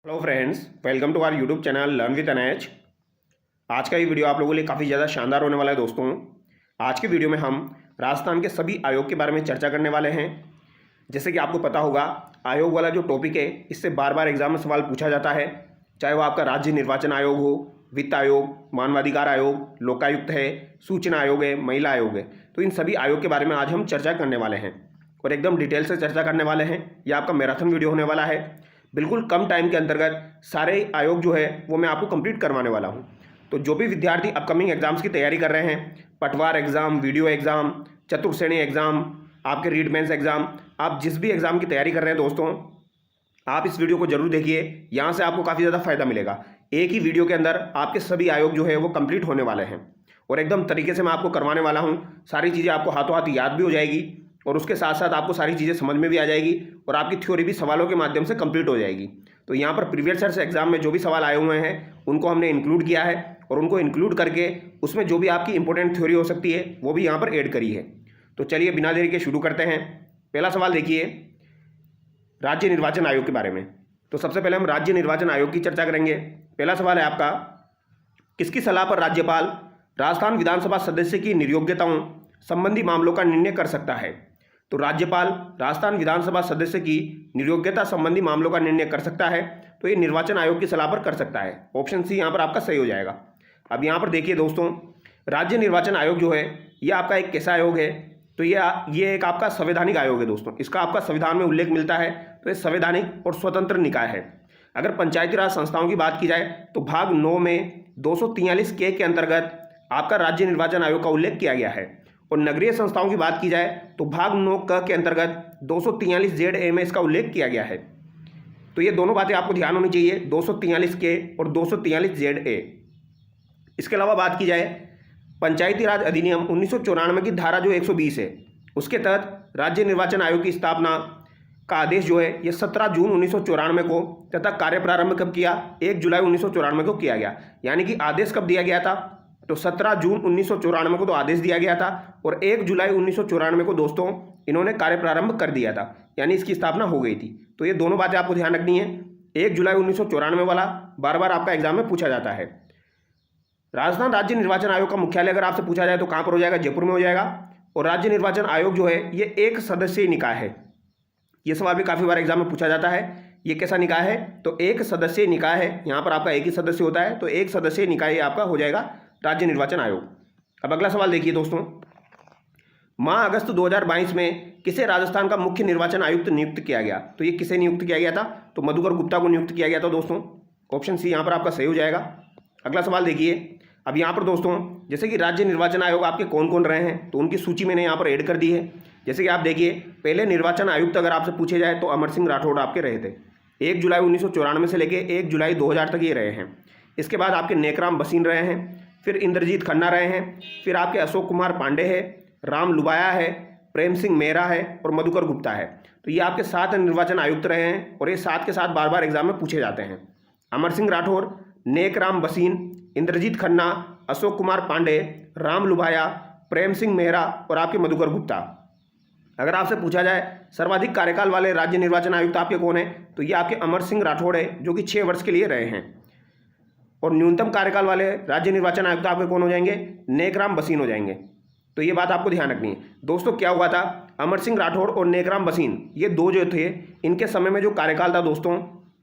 Hello friends, welcome to our YouTube channel learn with NH. आज का ये video आप लोगों के लिए काफ़ी ज़्यादा शानदार होने वाला है दोस्तों। आज की वीडियो में हम राजस्थान के सभी आयोग के बारे में चर्चा करने वाले हैं। जैसे कि आपको पता होगा, आयोग वाला जो टॉपिक है इससे बार बार एग्जाम में सवाल पूछा जाता है, चाहे वो आपका राज्य निर्वाचन आयोग हो, वित्त आयोग, मानवाधिकार आयोग, लोकायुक्त है, सूचना आयोग है, महिला आयोग है। तो इन सभी आयोग के बारे में आज हम चर्चा करने वाले हैं और एकदम डिटेल से चर्चा करने वाले हैं। यह आपका मैराथन वीडियो होने वाला है। बिल्कुल कम टाइम के अंतर्गत सारे आयोग जो है वो मैं आपको कंप्लीट करवाने वाला हूं। तो जो भी विद्यार्थी अपकमिंग एग्जाम्स की तैयारी कर रहे हैं, पटवार एग्ज़ाम, वीडियो एग्ज़ाम, चतुर्श्रेणी एग्ज़ाम, आपके रीड मेंस एग्ज़ाम, आप जिस भी एग्ज़ाम की तैयारी कर रहे हैं दोस्तों, आप इस वीडियो को जरूर देखिए। यहाँ से आपको काफ़ी ज़्यादा फायदा मिलेगा। एक ही वीडियो के अंदर आपके सभी आयोग जो है वो कंप्लीट होने वाले हैं और एकदम तरीके से मैं आपको करवाने वाला हूँ। सारी चीज़ें आपको हाथों हाथ याद भी हो जाएगी और उसके साथ साथ आपको सारी चीज़ें समझ में भी आ जाएगी और आपकी थ्योरी भी सवालों के माध्यम से कंप्लीट हो जाएगी। तो यहाँ पर प्रीवियस ईयर एग्जाम में जो भी सवाल आए हुए हैं उनको हमने इंक्लूड किया है और उनको इंक्लूड करके उसमें जो भी आपकी इंपॉर्टेंट थ्योरी हो सकती है वो भी यहाँ पर ऐड करी है। तो चलिए बिना देरी के शुरू करते हैं। पहला सवाल देखिए, राज्य निर्वाचन आयोग के बारे में। तो सबसे पहले हम राज्य निर्वाचन आयोग की चर्चा करेंगे। पहला सवाल है आपका, किसकी सलाह पर राज्यपाल राजस्थान विधानसभा सदस्य की निर्योग्यताओं संबंधी मामलों का निर्णय कर सकता है? तो राज्यपाल राजस्थान विधानसभा सदस्य की निर्योग्यता संबंधी मामलों का निर्णय कर सकता है, तो ये निर्वाचन आयोग की सलाह पर कर सकता है। ऑप्शन सी यहाँ पर आपका सही हो जाएगा। अब यहाँ पर देखिए दोस्तों, राज्य निर्वाचन आयोग जो है ये आपका एक कैसा आयोग है? तो ये एक आपका संवैधानिक आयोग है दोस्तों। इसका आपका संविधान में उल्लेख मिलता है। तो ये संवैधानिक और स्वतंत्र निकाय है। अगर पंचायती राज संस्थाओं की बात की जाए तो भाग 9 में 243 के अंतर्गत आपका राज्य निर्वाचन आयोग का उल्लेख किया गया है और नगरीय संस्थाओं की बात की जाए तो भाग 9 क के अंतर्गत 243 ZA में इसका उल्लेख किया गया है। तो ये दोनों बातें आपको ध्यान होनी चाहिए, 243 के और 243 ZA। इसके अलावा बात की जाए पंचायती राज अधिनियम 1994 की धारा जो 120 है, उसके तहत राज्य निर्वाचन आयोग की स्थापना का आदेश जो है ये 17 जून 1994 को तथा कार्य प्रारंभ कब किया? 1 जुलाई 1994 को किया गया। यानी कि आदेश कब दिया गया था? तो 17 जून 1994 को तो आदेश दिया गया था और 1 जुलाई 1994 को दोस्तों इन्होंने कार्य प्रारंभ कर दिया था, यानी इसकी स्थापना हो गई थी। तो ये दोनों बातें आपको ध्यान रखनी है। 1 जुलाई 1994 वाला बार बार आपका एग्जाम में पूछा जाता है। राजस्थान राज्य निर्वाचन आयोग का मुख्यालय अगर आपसे पूछा जाए तो कहाँ पर हो जाएगा? जयपुर में हो जाएगा। और राज्य निर्वाचन आयोग जो है ये एक सदस्यीय निकाय है। ये सवाल भी काफ़ी बार एग्जाम में पूछा जाता है। ये कैसा निकाय है? तो एक सदस्यीय निकाय है। यहाँ पर आपका एक ही सदस्य होता है, तो एक सदस्यीय निकाय आपका हो जाएगा राज्य निर्वाचन आयोग। अब अगला सवाल देखिए दोस्तों, माह अगस्त 2022 में किसे राजस्थान का मुख्य निर्वाचन आयुक्त नियुक्त किया गया? तो ये किसे नियुक्त किया गया था? तो मधुकर गुप्ता को नियुक्त किया गया था दोस्तों। ऑप्शन सी यहाँ पर आपका सही हो जाएगा। अगला सवाल देखिए, अब यहाँ पर दोस्तों जैसे कि राज्य निर्वाचन आयोग आपके कौन कौन रहे हैं तो उनकी सूची मैंने यहाँ पर ऐड कर दी है। जैसे कि आप देखिए, पहले निर्वाचन आयुक्त अगर आपसे पूछे जाए तो अमर सिंह राठौड़ आपके रहे थे। 1 जुलाई 1994 से लेकर 1 जुलाई 2000 तक ये रहे हैं। इसके बाद आपके नेकराम बसीन रहे हैं, फिर इंद्रजीत खन्ना रहे हैं, फिर आपके अशोक कुमार पांडे है, राम लुबाया है, प्रेम सिंह मेहरा है और मधुकर गुप्ता है। तो ये आपके 7 निर्वाचन आयुक्त रहे हैं और ये 7 के साथ बार बार एग्जाम में पूछे जाते हैं। अमर सिंह राठौड़, नेकराम बसीन, इंद्रजीत खन्ना, अशोक कुमार पांडे, राम लुबाया, प्रेम सिंह मेहरा और आपके मधुकर गुप्ता। अगर आपसे पूछा जाए सर्वाधिक कार्यकाल वाले राज्य निर्वाचन आयुक्त आपके कौन है, तो ये आपके अमर सिंह राठौड़ है जो कि 6 वर्ष के लिए रहे हैं। और न्यूनतम कार्यकाल वाले राज्य निर्वाचन आयुक्त आपके कौन हो जाएंगे? नेकराम बसीन हो जाएंगे। तो ये बात आपको ध्यान रखनी है दोस्तों। क्या हुआ था, अमर सिंह राठौड़ और नेकराम बसीन ये दो जो थे, इनके समय में जो कार्यकाल था दोस्तों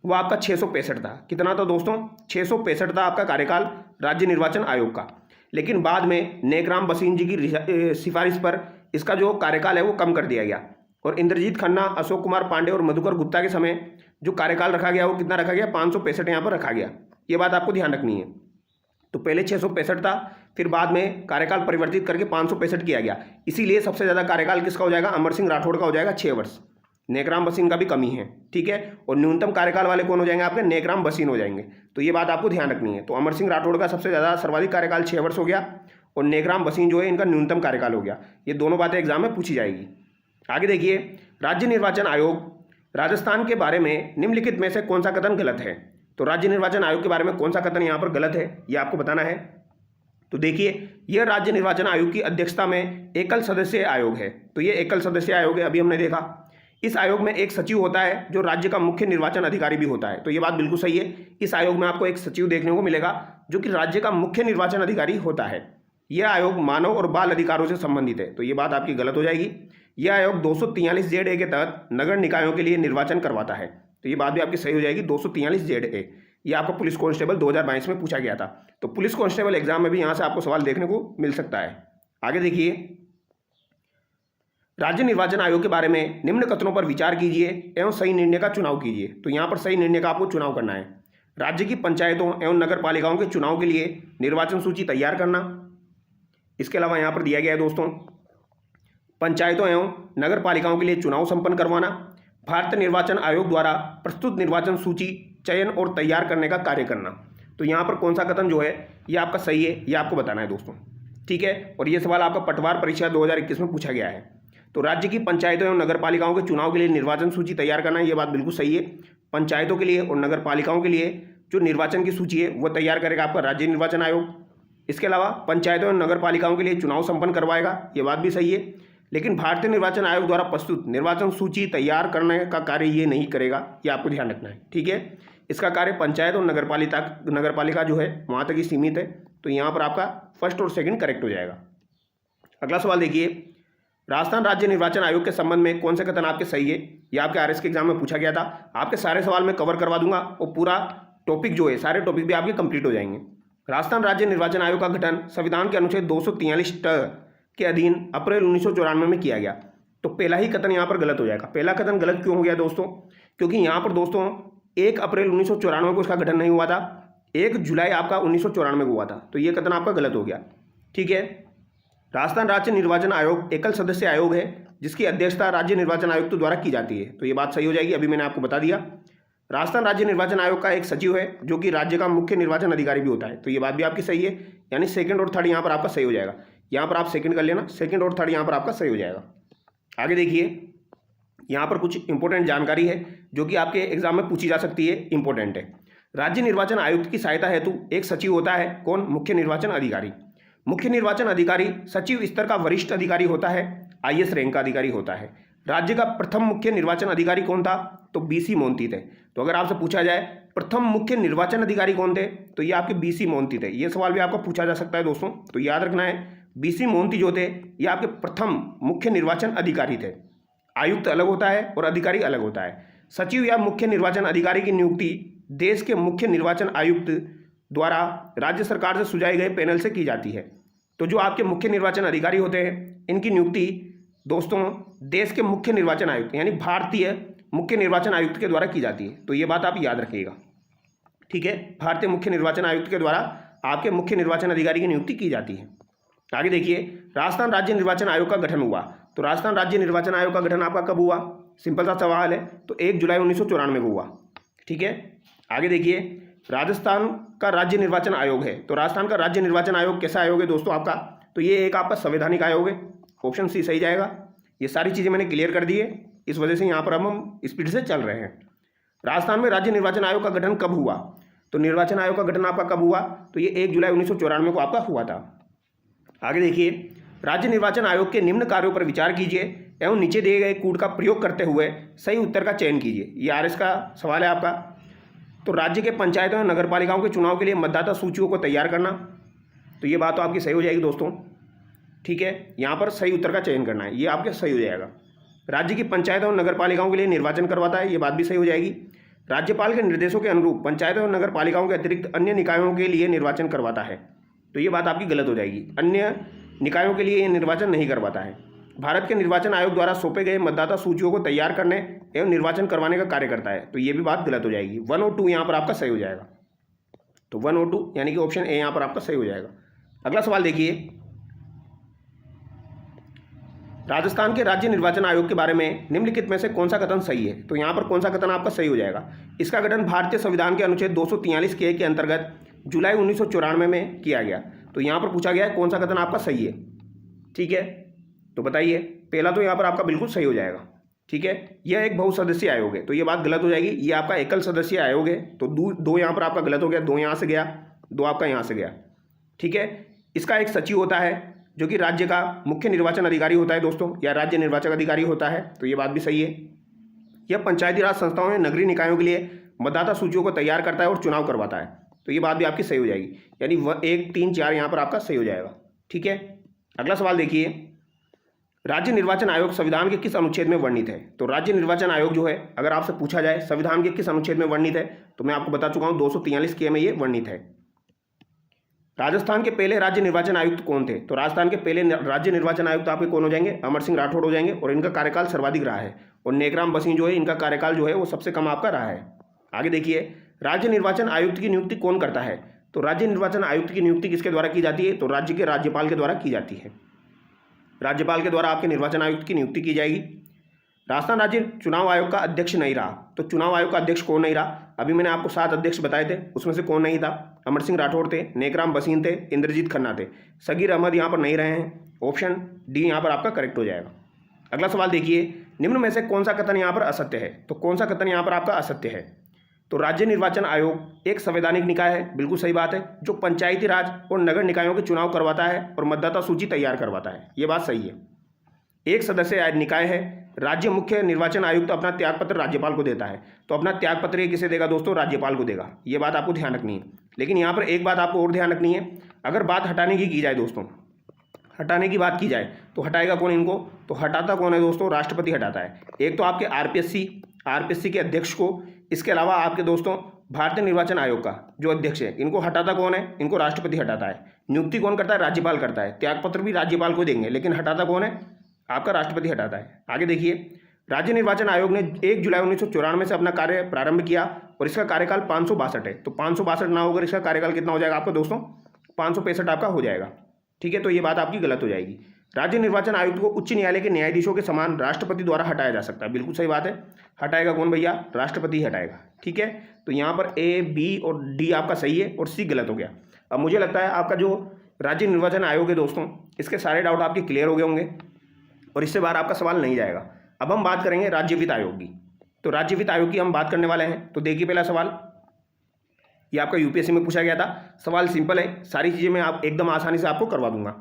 वो आपका 665 था। कितना था दोस्तों? 665 था आपका कार्यकाल राज्य निर्वाचन आयोग का। लेकिन बाद में नेकराम बसीन जी की सिफारिश पर इसका जो कार्यकाल है वो कम कर दिया गया और इंद्रजीत खन्ना, अशोक कुमार पांडे और मधुकर गुप्ता के समय जो कार्यकाल रखा गया वो कितना रखा गया? 565 यहाँ पर रखा गया। ये बात आपको ध्यान रखनी है। तो पहले 665 था, फिर बाद में कार्यकाल परिवर्तित करके 565 किया गया। इसीलिए सबसे ज़्यादा कार्यकाल किसका हो जाएगा? अमर सिंह राठौड़ का हो जाएगा 6 वर्ष। नेकराम बसीन का भी कमी है, ठीक है। और न्यूनतम कार्यकाल वाले कौन हो जाएंगे? आपके नेकराम बसीन हो जाएंगे। तो ये बात आपको ध्यान रखनी है। तो अमर सिंह राठौड़ का सबसे ज़्यादा सर्वाधिक कार्यकाल 6 वर्ष हो गया और नेकराम बसीन जो है इनका न्यूनतम कार्यकाल हो गया। ये दोनों बातें एग्जाम में पूछी जाएगी। आगे देखिए, राज्य निर्वाचन आयोग राजस्थान के बारे में निम्नलिखित में से कौन सा कथन गलत है? तो राज्य निर्वाचन आयोग के बारे में कौन सा कथन यहाँ पर गलत है ये आपको बताना है। तो देखिए, यह राज्य निर्वाचन आयोग की अध्यक्षता में एकल सदस्यीय आयोग है। तो ये एकल सदस्यीय आयोग है, अभी हमने देखा। इस आयोग में एक सचिव होता है जो राज्य का मुख्य निर्वाचन अधिकारी भी होता है। तो ये बात बिल्कुल सही है। इस आयोग में आपको एक सचिव देखने को मिलेगा जो कि राज्य का मुख्य निर्वाचन अधिकारी होता है। यह आयोग मानव और बाल अधिकारों से संबंधित है। तो ये बात आपकी गलत हो जाएगी। यह आयोग 243 के तहत नगर निकायों के लिए निर्वाचन करवाता है। तो ये बात भी आपकी सही हो जाएगी। 243 ये आपका पुलिस कांस्टेबल 2022 में पूछा गया था। तो पुलिस कांस्टेबल एग्जाम में भी यहाँ से आपको सवाल देखने को मिल सकता है। आगे देखिए, राज्य निर्वाचन आयोग के बारे में निम्न कथनों पर विचार कीजिए एवं सही निर्णय का चुनाव कीजिए। तो यहाँ पर सही निर्णय का आपको चुनाव करना है। राज्य की पंचायतों एवं नगर पालिकाओं के चुनाव के लिए निर्वाचन सूची तैयार करना। इसके अलावा यहाँ पर दिया गया है दोस्तों, पंचायतों एवं नगर पालिकाओं के लिए चुनाव संपन्न करवाना, भारतीय निर्वाचन आयोग द्वारा प्रस्तुत निर्वाचन सूची चयन और तैयार करने का कार्य करना। तो यहाँ पर कौन सा कथन जो है ये आपका सही है, ये आपको बताना है दोस्तों। ठीक है, और ये सवाल आपका पटवार परीक्षा 2021 में पूछा गया है। तो राज्य की पंचायतों एवं नगर पालिकाओं के चुनाव के लिए निर्वाचन सूची तैयार करना, ये बात बिल्कुल सही है। पंचायतों के लिए और नगर पालिकाओं के लिए जो निर्वाचन की सूची है वो तैयार करेगा आपका राज्य निर्वाचन आयोग। इसके अलावा पंचायतों और नगर पालिकाओं के लिए चुनाव संपन्न करवाएगा, ये बात भी सही है। लेकिन भारतीय निर्वाचन आयोग द्वारा प्रस्तुत निर्वाचन सूची तैयार करने का कार्य ये नहीं करेगा, ये आपको ध्यान रखना है। ठीक है, इसका कार्य पंचायत और नगर पालिका जो है वहाँ तक ही सीमित है। तो यहाँ पर आपका फर्स्ट और सेकंड करेक्ट हो जाएगा। अगला सवाल देखिए, राजस्थान राज्य निर्वाचन आयोग के संबंध में कौन से कथन आपके सही है? ये आपके आरएस के एग्जाम में पूछा गया था। आपके सारे सवाल मैं कवर करवा दूंगा और पूरा टॉपिक जो है, सारे टॉपिक भी आपके कंप्लीट हो जाएंगे। राजस्थान राज्य निर्वाचन आयोग का गठन संविधान के अनुच्छेद 243 के अधीन अप्रैल 1994 में किया गया। तो पहला ही कथन यहाँ पर गलत हो जाएगा। पहला कथन गलत क्यों हो गया दोस्तों? क्योंकि यहाँ पर दोस्तों 1 अप्रैल 1994 को इसका गठन नहीं हुआ था, 1 जुलाई आपका 1994 को हुआ था। तो ये कथन आपका गलत हो गया। ठीक है, राजस्थान राज्य निर्वाचन आयोग एकल सदस्य आयोग है जिसकी अध्यक्षता राज्य निर्वाचन आयुक्त द्वारा की जाती है। तो ये बात सही हो जाएगी, अभी मैंने आपको बता दिया। राजस्थान राज्य निर्वाचन आयोग का एक सचिव है जो कि राज्य का मुख्य निर्वाचन अधिकारी भी होता है। तो ये बात भी आपकी सही है, यानी सेकंड और थर्ड यहाँ पर आपका सही हो जाएगा। यहाँ पर आप सेकंड कर लेना, सेकंड और थर्ड यहाँ पर आपका सही हो जाएगा। आगे देखिए, यहाँ पर कुछ इंपॉर्टेंट जानकारी है जो कि आपके एग्जाम में पूछी जा सकती है, इंपॉर्टेंट है। राज्य निर्वाचन आयुक्त की सहायता हेतु एक सचिव होता है। कौन? मुख्य निर्वाचन अधिकारी। मुख्य निर्वाचन अधिकारी सचिव स्तर का वरिष्ठ अधिकारी होता है, IAS रैंक का अधिकारी होता है। राज्य का प्रथम मुख्य निर्वाचन अधिकारी कौन था? तो BC मोहंती थे। तो अगर आपसे पूछा जाए प्रथम मुख्य निर्वाचन अधिकारी कौन थे, तो ये आपके BC मोहंती थे। ये सवाल भी आपको पूछा जा सकता है दोस्तों, तो याद रखना है BC मोहंती जो थे ये आपके प्रथम मुख्य निर्वाचन अधिकारी थे। आयुक्त अलग होता है और अधिकारी अलग होता है। सचिव या मुख्य निर्वाचन अधिकारी की नियुक्ति देश के मुख्य निर्वाचन आयुक्त द्वारा राज्य सरकार से सुझाए गए पैनल से की जाती है। तो जो आपके मुख्य निर्वाचन अधिकारी होते हैं इनकी नियुक्ति दोस्तों देश के मुख्य निर्वाचन आयुक्त यानी भारतीय मुख्य निर्वाचन आयुक्त के द्वारा की जाती है। तो ये बात आप याद रखिएगा। ठीक है, भारतीय मुख्य निर्वाचन आयुक्त के द्वारा आपके मुख्य निर्वाचन अधिकारी की नियुक्ति की जाती है। आगे देखिए, राजस्थान राज्य निर्वाचन आयोग का गठन हुआ। तो राजस्थान राज्य निर्वाचन आयोग का गठन आपका कब हुआ? सिंपल सा सवाल है, तो 1 जुलाई 1994 को हुआ। ठीक है, आगे देखिए, राजस्थान का राज्य निर्वाचन आयोग है। तो राजस्थान का राज्य निर्वाचन आयोग कैसा आयोग है दोस्तों आपका? तो ये एक आपका संवैधानिक आयोग है। ऑप्शन सी सही जाएगा। ये सारी चीज़ें मैंने क्लियर कर दी है, इस वजह से यहाँ पर हम स्पीड से चल रहे हैं। राजस्थान में राज्य निर्वाचन आयोग का गठन कब हुआ? तो निर्वाचन आयोग का गठन आपका कब हुआ? तो ये 1 जुलाई 1994 को आपका हुआ था। आगे देखिए, राज्य निर्वाचन आयोग के निम्न कार्यों पर विचार कीजिए एवं नीचे दिए गए कूट का प्रयोग करते हुए सही उत्तर का चयन कीजिए। ये RS का सवाल है आपका। तो राज्य के पंचायतों और नगर पालिकाओं के चुनाव के लिए मतदाता सूचियों को तैयार करना। तो ये बात तो आपकी सही हो जाएगी दोस्तों। ठीक है, यहाँ पर सही उत्तर का चयन करना है, ये आपके सही हो जाएगा। राज्य की पंचायतों और नगर पालिकाओं के लिए निर्वाचन करवाता है, ये बात भी सही हो जाएगी। राज्यपाल के निर्देशों के अनुरूप पंचायतों और नगर पालिकाओं के अतिरिक्त अन्य निकायों के लिए निर्वाचन करवाता है। तो ये बात आपकी गलत हो जाएगी, अन्य निकायों के लिए ये निर्वाचन नहीं करवाता है। भारत के निर्वाचन आयोग द्वारा सौंपे गए मतदाता सूचियों को तैयार करने एवं निर्वाचन करवाने का कार्य करता है। तो ये भी बात गलत हो जाएगी। 1 और 2 यहाँ पर आपका सही हो जाएगा। तो 1 और 2 यानी कि ऑप्शन ए यहाँ पर आपका सही हो जाएगा। अगला सवाल देखिए, राजस्थान के राज्य निर्वाचन आयोग के बारे में निम्नलिखित में से कौन सा कथन सही है? तो यहाँ पर कौन सा कथन आपका सही हो जाएगा? इसका गठन भारतीय संविधान के अनुच्छेद 243 के अंतर्गत जुलाई 1994 में किया गया। तो यहाँ पर पूछा गया है कौन सा कथन आपका सही है। ठीक है, तो बताइए। पहला तो यहाँ पर आपका बिल्कुल सही हो जाएगा। ठीक है, यह एक बहुसदस्यीय आयोग है, तो ये बात गलत हो जाएगी। ये आपका एकल सदस्यीय आयोग है। तो 2 यहाँ पर आपका गलत हो गया, 2 यहाँ से गया, 2 आपका यहाँ से गया। ठीक है, इसका एक सचिव होता है जो कि राज्य का मुख्य निर्वाचन अधिकारी होता है दोस्तों, या राज्य निर्वाचन अधिकारी होता है। तो ये बात भी सही है। यह पंचायती राज संस्थाओं या नगरीय निकायों के लिए मतदाता सूचियों को तैयार करता है और चुनाव करवाता है। तो ये बात भी आपकी सही हो जाएगी, यानी 1, 3, 4 यहाँ पर आपका सही हो जाएगा। ठीक है, अगला सवाल देखिए, राज्य निर्वाचन आयोग संविधान के किस अनुच्छेद में वर्णित है? तो राज्य निर्वाचन आयोग जो है, अगर आपसे पूछा जाए संविधान के किस अनुच्छेद में वर्णित है, तो मैं आपको बता चुका हूँ 243 के में ये वर्णित है। राजस्थान के पहले राज्य निर्वाचन आयुक्त कौन थे? तो राजस्थान के पहले राज्य निर्वाचन आयुक्त आपके कौन हो जाएंगे? अमर सिंह राठौड़ हो जाएंगे, और इनका कार्यकाल सर्वाधिक रहा है। और नेकराम बसीन जो है, इनका कार्यकाल जो है वो सबसे कम आपका रहा है। आगे देखिए, राज्य निर्वाचन आयुक्त की नियुक्ति कौन करता है? तो राज्य निर्वाचन आयुक्त की नियुक्ति किसके द्वारा की जाती है? तो राज्य के राज्यपाल के द्वारा की जाती है। राज्यपाल के द्वारा आपके निर्वाचन आयुक्त की नियुक्ति की जाएगी। राजस्थान राज्य चुनाव आयोग का अध्यक्ष नहीं रहा, तो चुनाव आयोग का अध्यक्ष कौन नहीं रहा? अभी मैंने आपको 7 अध्यक्ष बताए थे, उसमें से कौन नहीं था? अमर सिंह राठौड़ थे, नेकराम बसीन थे, इंद्रजीत खन्ना थे, सगीर अहमद यहाँ पर नहीं रहे हैं। ऑप्शन डी यहाँ पर आपका करेक्ट हो जाएगा। अगला सवाल देखिए, निम्न में से कौन सा कथन यहाँ पर असत्य है? तो कौन सा कथन यहाँ पर आपका असत्य है? तो राज्य निर्वाचन आयोग एक संवैधानिक निकाय है, बिल्कुल सही बात है, जो पंचायती राज और नगर निकायों के चुनाव करवाता है और मतदाता सूची तैयार करवाता है। ये बात सही है। एक सदस्य निकाय है। राज्य मुख्य निर्वाचन आयुक्त अपना त्यागपत्र राज्यपाल को देता है, तो अपना त्यागपत्र ये किसे देगा दोस्तों? राज्यपाल को देगा। ये बात आपको ध्यान रखनी है। लेकिन यहाँ पर एक बात आपको और ध्यान रखनी है, अगर बात हटाने की जाए दोस्तों, हटाने की बात की जाए तो हटाएगा कौन इनको? तो हटाता कौन है दोस्तों? राष्ट्रपति हटाता है। एक तो आपके आरपीएससी के अध्यक्ष को, इसके अलावा आपके दोस्तों भारतीय निर्वाचन आयोग का जो अध्यक्ष है, इनको हटाता कौन है? इनको राष्ट्रपति हटाता है। नियुक्ति कौन करता है? राज्यपाल करता है। त्यागपत्र भी राज्यपाल को देंगे, लेकिन हटाता कौन है? आपका राष्ट्रपति हटाता है। आगे देखिए, राज्य निर्वाचन आयोग ने 1 जुलाई 1994 से अपना कार्य प्रारंभ किया और इसका कार्यकाल 562 है। तो 562 ना होकर इसका कार्यकाल कितना हो जाएगा आपका दोस्तों? 565 आपका हो जाएगा। ठीक है, तो ये बात आपकी गलत हो जाएगी। राज्य निर्वाचन आयुक्त को उच्च न्यायालय के न्यायाधीशों के समान राष्ट्रपति द्वारा हटाया जा सकता है। बिल्कुल सही बात है। हटाएगा कौन भैया? राष्ट्रपति ही हटाएगा। ठीक है, तो यहाँ पर ए, बी और डी आपका सही है और सी गलत हो गया। अब मुझे लगता है आपका जो राज्य निर्वाचन आयोग है दोस्तों, इसके सारे डाउट आपके क्लियर हो गए होंगे और इससे बाहर आपका सवाल नहीं जाएगा। अब हम बात करेंगे राज्य वित्त आयोग की। तो राज्य वित्त आयोग की हम बात करने वाले हैं। तो देखिए, पहला सवाल ये आपका यूपीएससी में पूछा गया था। सवाल सिंपल है, सारी चीज़ें मैं आप एकदम आसानी से आपको करवा दूंगा।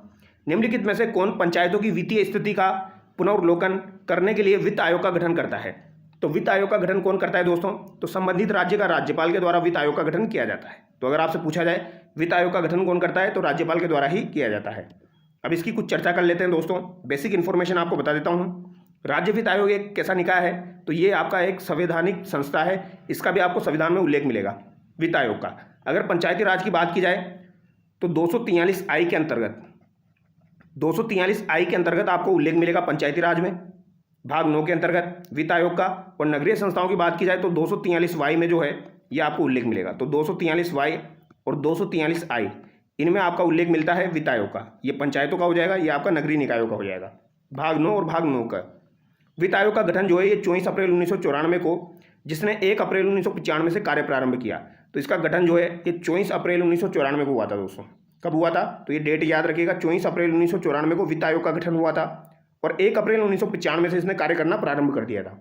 निम्नलिखित में से कौन पंचायतों की वित्तीय स्थिति का पुनर्वलोकन करने के लिए वित्त आयोग का गठन करता है? तो वित्त आयोग का गठन कौन करता है दोस्तों? तो संबंधित राज्य का राज्यपाल के द्वारा वित्त आयोग का गठन किया जाता है। तो अगर आपसे पूछा जाए वित्त आयोग का गठन कौन करता है, तो राज्यपाल के द्वारा ही किया जाता है। अब इसकी कुछ चर्चा कर लेते हैं दोस्तों। बेसिक इन्फॉर्मेशन आपको बता देता हूँ। राज्य वित्त आयोग एक कैसा निकाय है? तो ये आपका एक संवैधानिक संस्था है। इसका भी आपको संविधान में उल्लेख मिलेगा वित्त आयोग का। अगर पंचायती राज की बात की जाए तो 243 के अंतर्गत 243 के अंतर्गत आपको उल्लेख मिलेगा पंचायती राज में, भाग 9 के अंतर्गत वित्त आयोग का। और नगरीय संस्थाओं की बात की जाए तो 243 में जो है ये आपको उल्लेख मिलेगा। तो 243 और 243 इनमें आपका उल्लेख मिलता है वित्त आयोग का। ये पंचायतों का हो जाएगा, ये आपका नगरीय निकायों का हो जाएगा, भाग 9 और भाग 9 का। वित्त आयोग का गठन जो है ये 24 अप्रैल 1994 को, जिसने 1 अप्रैल 1995 से कार्य प्रारंभ किया। तो इसका गठन जो है ये 24 अप्रैल 1994 को हुआ था दोस्तों। कब हुआ था? तो ये डेट याद रखिएगा, 24 अप्रैल 1994 को वित्त आयोग का गठन हुआ था और 1 अप्रैल 1995 से इसने कार्य करना प्रारंभ कर दिया था।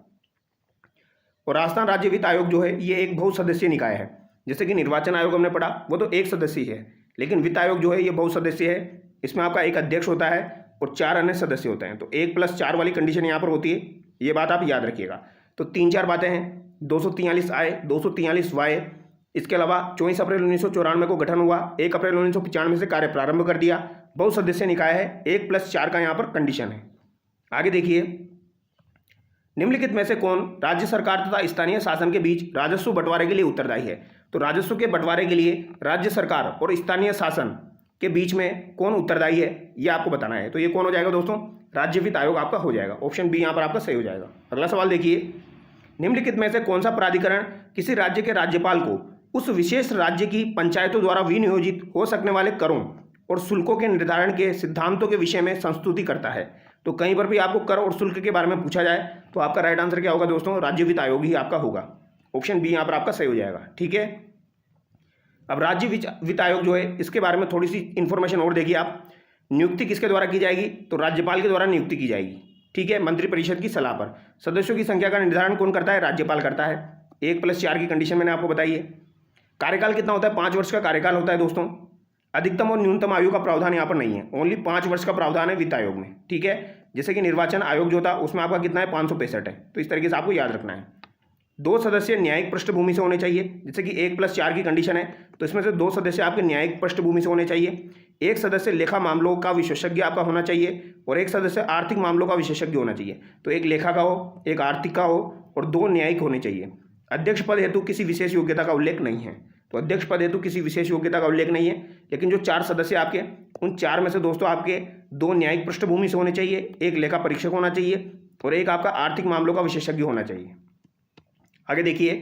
और राजस्थान राज्य वित्त आयोग जो है ये एक बहुसदस्यीय निकाय है। जैसे कि निर्वाचन आयोग हमने पढ़ा वो तो एक सदस्यीय है, लेकिन वित्त आयोग जो है ये बहुसदस्यीय है। इसमें आपका एक अध्यक्ष होता है और 4 अन्य सदस्य होते हैं। तो 1+4 वाली कंडीशन यहाँ पर होती है, ये बात आप याद रखिएगा। तो 3-4 बातें हैं। 243 243 इसके अलावा 24 अप्रैल 1994 को गठन हुआ, 1 अप्रैल 1995 से कार्य प्रारंभ कर दिया, बहुसदस्यीय निकाय है, 1+4 का यहाँ पर कंडीशन है। आगे देखिए, निम्नलिखित में से कौन राज्य सरकार तथा स्थानीय शासन के बीच राजस्व बंटवारे के लिए उत्तरदायी है? तो राजस्व के बंटवारे के लिए राज्य सरकार और स्थानीय शासन के बीच में कौन उत्तरदायी है, ये आपको बताना है। तो ये कौन हो जाएगा दोस्तों? राज्य वित्त आयोग आपका हो जाएगा। ऑप्शन बी यहाँ पर आपका सही हो जाएगा। अगला सवाल देखिए, निम्नलिखित में से कौन सा प्राधिकरण किसी राज्य के राज्यपाल को उस विशेष राज्य की पंचायतों द्वारा विनियोजित हो सकने वाले करों और शुल्कों के निर्धारण के सिद्धांतों के विषय में संस्तुति करता है? तो कहीं पर भी आपको कर और शुल्क के बारे में पूछा जाए तो आपका राइट आंसर क्या होगा दोस्तों? राज्य वित्त आयोग ही आपका होगा। ऑप्शन बी यहाँ पर आपका सही हो जाएगा। ठीक है, अब राज्य वित्त आयोग जो है इसके बारे में थोड़ी सी इंफॉर्मेशन और देखिए आप। नियुक्ति किसके द्वारा की जाएगी? तो राज्यपाल के द्वारा नियुक्ति की जाएगी। ठीक है, मंत्रिपरिषद की सलाह पर। सदस्यों की संख्या का निर्धारण कौन करता है? राज्यपाल करता है। 1+4 की कंडीशन मैंने आपको बताई है। कार्यकाल कितना होता है? 5 वर्ष का कार्यकाल होता है दोस्तों। अधिकतम और न्यूनतम आयु का प्रावधान यहाँ पर नहीं है, ओनली 5 वर्ष का प्रावधान है वित्त आयोग में। ठीक है, जैसे कि निर्वाचन आयोग जो था उसमें आपका कितना है 565 है। तो इस तरीके से आपको याद रखना है। 2 सदस्य न्यायिक पृष्ठभूमि से होने चाहिए, जैसे कि 1+4 की कंडीशन है, तो इसमें से 2 सदस्य आपके न्यायिक पृष्ठभूमि से होने चाहिए। 1 सदस्य लेखा मामलों का विशेषज्ञ आपका होना चाहिए और 1 सदस्य आर्थिक मामलों का विशेषज्ञ होना चाहिए। तो 1 लेखा का हो, 1 आर्थिक का हो और 2 न्यायिक होने चाहिए। अध्यक्ष पद हेतु किसी विशेष योग्यता का उल्लेख नहीं है, तो अध्यक्ष पद हेतु किसी विशेष योग्यता का उल्लेख नहीं है, लेकिन जो 4 सदस्य आपके, उन 4 में से दोस्तों आपके 2 न्यायिक पृष्ठभूमि से होने चाहिए, 1 लेखा परीक्षक होना चाहिए और 1 आपका आर्थिक मामलों का विशेषज्ञ होना चाहिए। आगे देखिए,